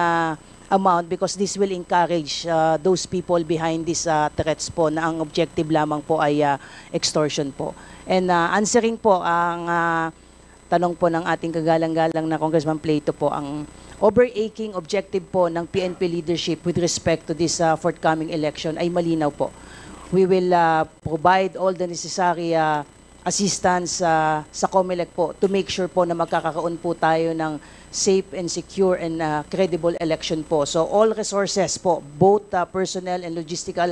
amount because this will encourage those people behind these threats po na ang objective lamang po ay extortion po. And answering po ang tanong po ng ating kagalang-galang na Congressman Plato po, ang overarching objective po ng PNP leadership with respect to this forthcoming election ay malinaw po. We will provide all the necessary assistance sa COMELEC po to make sure po na magkakaroon po tayo ng safe and secure and credible election po. So all resources po, both personnel and logistical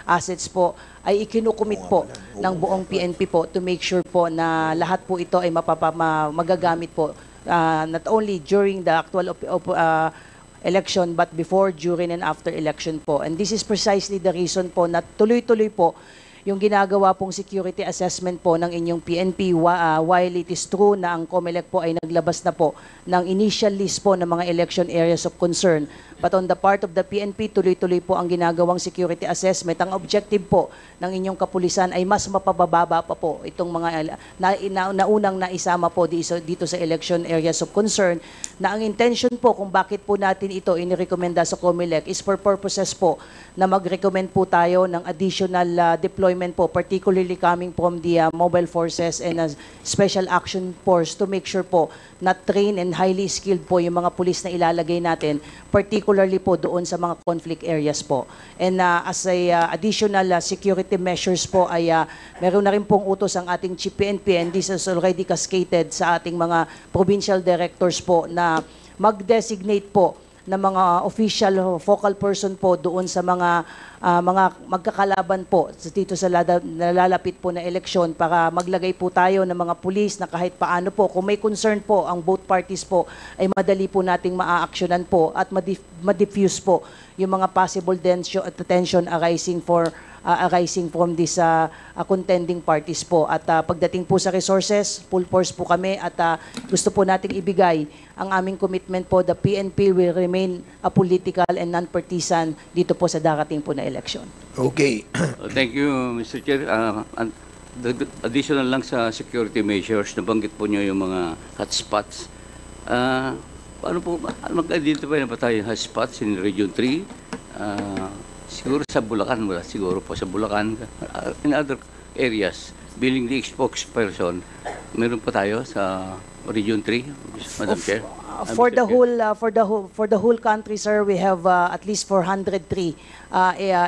assets po, ay ikinukumit po ng buong PNP po to make sure po na lahat po ito ay magagamit po not only during the actual election but before, during, and after election po. And this is precisely the reason po na tuloy-tuloy po yung ginagawa pong security assessment po ng inyong PNP while it is true na ang COMELEC po ay naglabas na po ng initial list po ng mga election areas of concern. But on the part of the PNP, tuloy-tuloy po ang ginagawang security assessment. Ang objective po ng inyong kapulisan ay mas mapababa pa po itong mga naunang naisama po dito sa election areas of concern, na ang intention po kung bakit po natin ito inirekomenda sa COMELEC is for purposes po na mag-recommend po tayo ng additional deployment po, particularly coming from the mobile forces and special action force to make sure po na trained and highly skilled po yung mga pulis na ilalagay natin, particularly po doon sa mga conflict areas po. And as a additional security measures po ay meron na rin pong utos ang ating Chief PNP, and this is already cascaded sa ating mga provincial directors po na mag-designate po na mga official focal person po doon sa mga magkakalaban po dito sa nalalapit po na eleksyon para maglagay po tayo ng mga pulis na kahit paano po, kung may concern po ang both parties po, ay madali po nating maa-actionan po at ma-diffuse po yung mga possible tension arising from these contending parties po. At pagdating po sa resources, full force po kami at gusto po nating ibigay ang aming commitment po. The PNP will remain political and non-partisan dito po sa darating po na election. Okay. Thank you, Mr. Chair. Additional lang sa security measures, nabanggit po niyo yung mga hotspots. Paano po, mag-identify na ba tayo hotspots in Region 3? Siguro sa Bulacan, wala siguro po sa Bulacan. In other areas, being the spokesperson, meron pa tayo sa Region 3, Madam Chair? For the whole country, sir, we have at least 403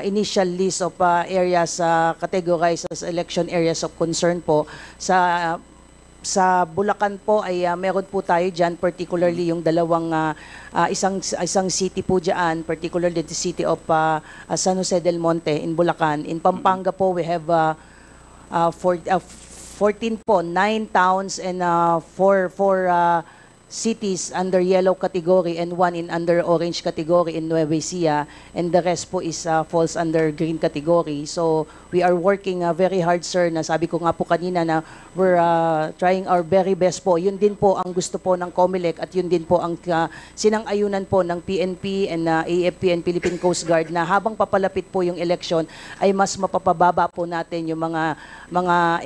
initial list of areas categorized as election areas of concern po. Sa Bulacan po ay meron po tayo dyan, particularly yung dalawang isang city po dyan, particularly the city of San Jose del Monte in Bulacan. In Pampanga po, we have 14 po, 9 towns and 4 cities under yellow category and 1 in under orange category in Nueva Ecija, and the rest po is falls under green category. So we are working very hard, sir, na sabi ko nga po kanina na we're trying our very best po. Yun din po ang gusto po ng COMELEC at yun din po ang sinang-ayunan po ng PNP and AFP and Philippine Coast Guard na habang papalapit po yung election ay mas mapapababa po natin yung mga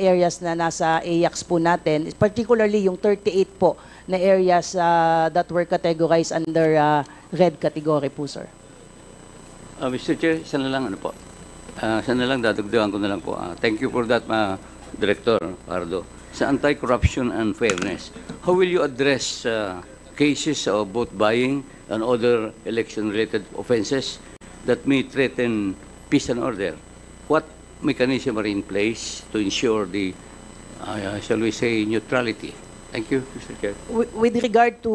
areas na nasa AYAX po natin, particularly yung 38 po na areas that were categorized under red category po, sir. Mr. Chair, isa na lang dadagdagan ko na lang po. Thank you for that, Director Pardo. Sa anti-corruption and fairness, how will you address cases of vote buying and other election-related offenses that may threaten peace and order? What mechanism are in place to ensure the, shall we say, neutrality? Thank you, Mr. Chair. With regard to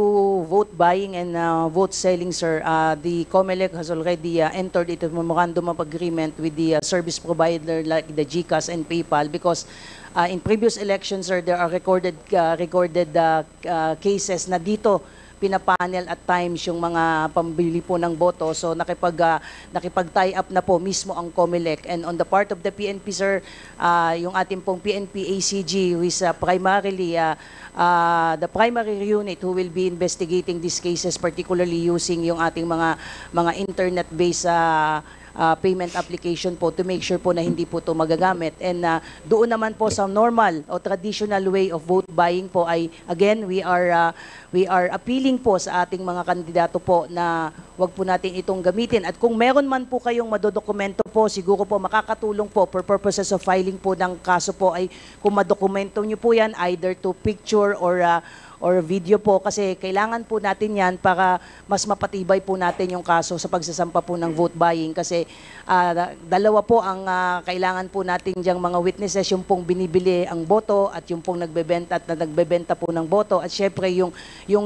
vote buying and vote selling, sir, the COMELEC has already entered into a memorandum of agreement with the service provider like the GCash and PayPal because in previous elections, sir, there are recorded cases na dito pinapanel at times yung mga pambili po ng boto. So nakipag-tie up na po mismo ang COMELEC. And on the part of the PNP, sir, yung ating pong PNP ACG who is primarily the primary unit who will be investigating these cases, particularly using yung ating mga internet-based payment application po to make sure po na hindi po ito magagamit. And doon naman po sa normal o traditional way of vote buying po ay, again, we are appealing po sa ating mga kandidato po na wag po natin itong gamitin. At kung meron man po kayong madodokumento po, siguro po makakatulong po for purposes of filing po ng kaso po ay kung madokumento nyo po yan either to picture or video po kasi kailangan po natin yan para mas mapatibay po natin yung kaso sa pagsasampa po ng vote buying kasi dalawa po ang kailangan po natin diyang mga witnesses, yung pong binibili ang boto at yung pong nagbebenta at nagbebenta po ng boto at syempre yung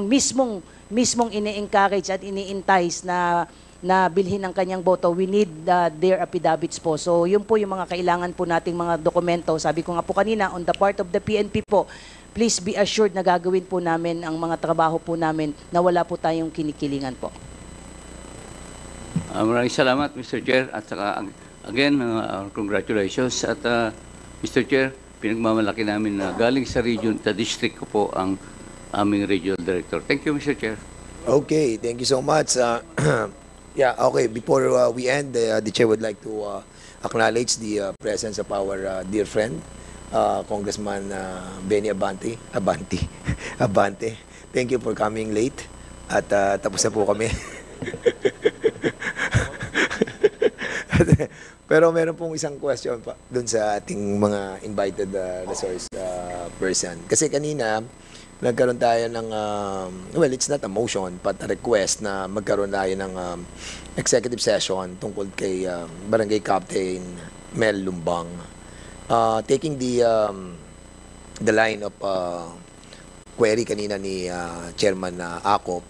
mismong ini-encourage at ini-entice na bilhin ng kanyang boto, we need their affidavits po. So yun po yung mga kailangan po nating mga dokumento. Sabi ko nga po kanina, on the part of the PNP po, please be assured na gagawin po namin ang mga trabaho po namin na wala po tayong kinikilingan po. Maraming salamat, Mr. Chair. At saka, again, congratulations. At Mr. Chair, pinagmamalaki namin na galing sa region, sa district ko po ang aming regional director. Thank you, Mr. Chair. Okay, thank you so much. Yeah, okay, before we end, the Chair would like to acknowledge the presence of our dear friend, Congressman Benny Abante. Thank you for coming late. At tapos na po kami. Pero meron pong isang question pa dun sa ating mga invited resource person. Kasi kanina, nagkaroon tayo ng, well, it's not a motion, but a request na magkaroon tayo ng executive session tungkol kay Barangay Captain Mel Lumbang. Taking the line of query kanina ni Chairman Acop,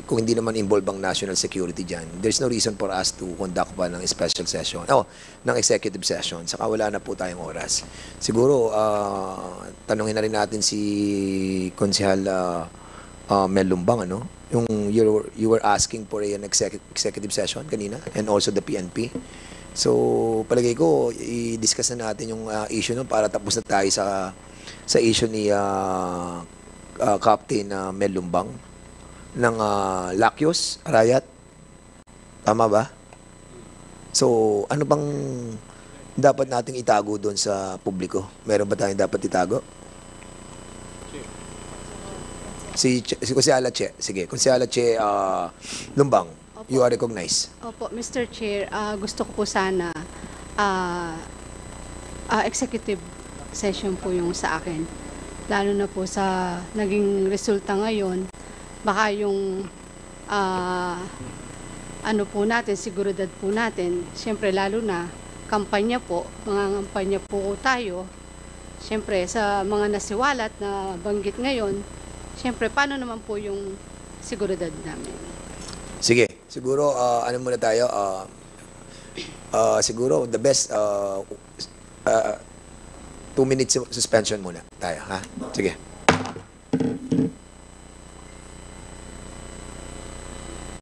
kung hindi naman involved ang national security dyan, there's no reason for us to conduct pa ng special session, ng executive session. Saka wala na po tayong oras. Siguro, tanungin na rin natin si Konsehal Mel Lumbang, ano? Yung you were asking for an executive session kanina, and also the PNP. So, palagay ko, i-discuss na natin yung issue nun para tapos na tayo sa issue ni Captain Mel Lumbang ng Lakyos, Arayat. Tama ba? So, ano bang dapat nating itago doon sa publiko? Meron ba tayong dapat itago? Si Konsehal Che. Sige, Konsehal Che Lumbang. Opo. You are recognized. Opo, Mr. Chair, gusto ko po sana executive session po yung sa akin. Lalo na po sa naging resulta ngayon, baka yung ano po natin, seguridad po natin, siyempre lalo na kampanya po, mga kampanya po tayo, siyempre sa mga nasiwalat na banggit ngayon, siyempre paano naman po yung seguridad namin? Sige, siguro ano muna tayo, siguro the best 2 minutes suspension muna tayo, ha? Sige.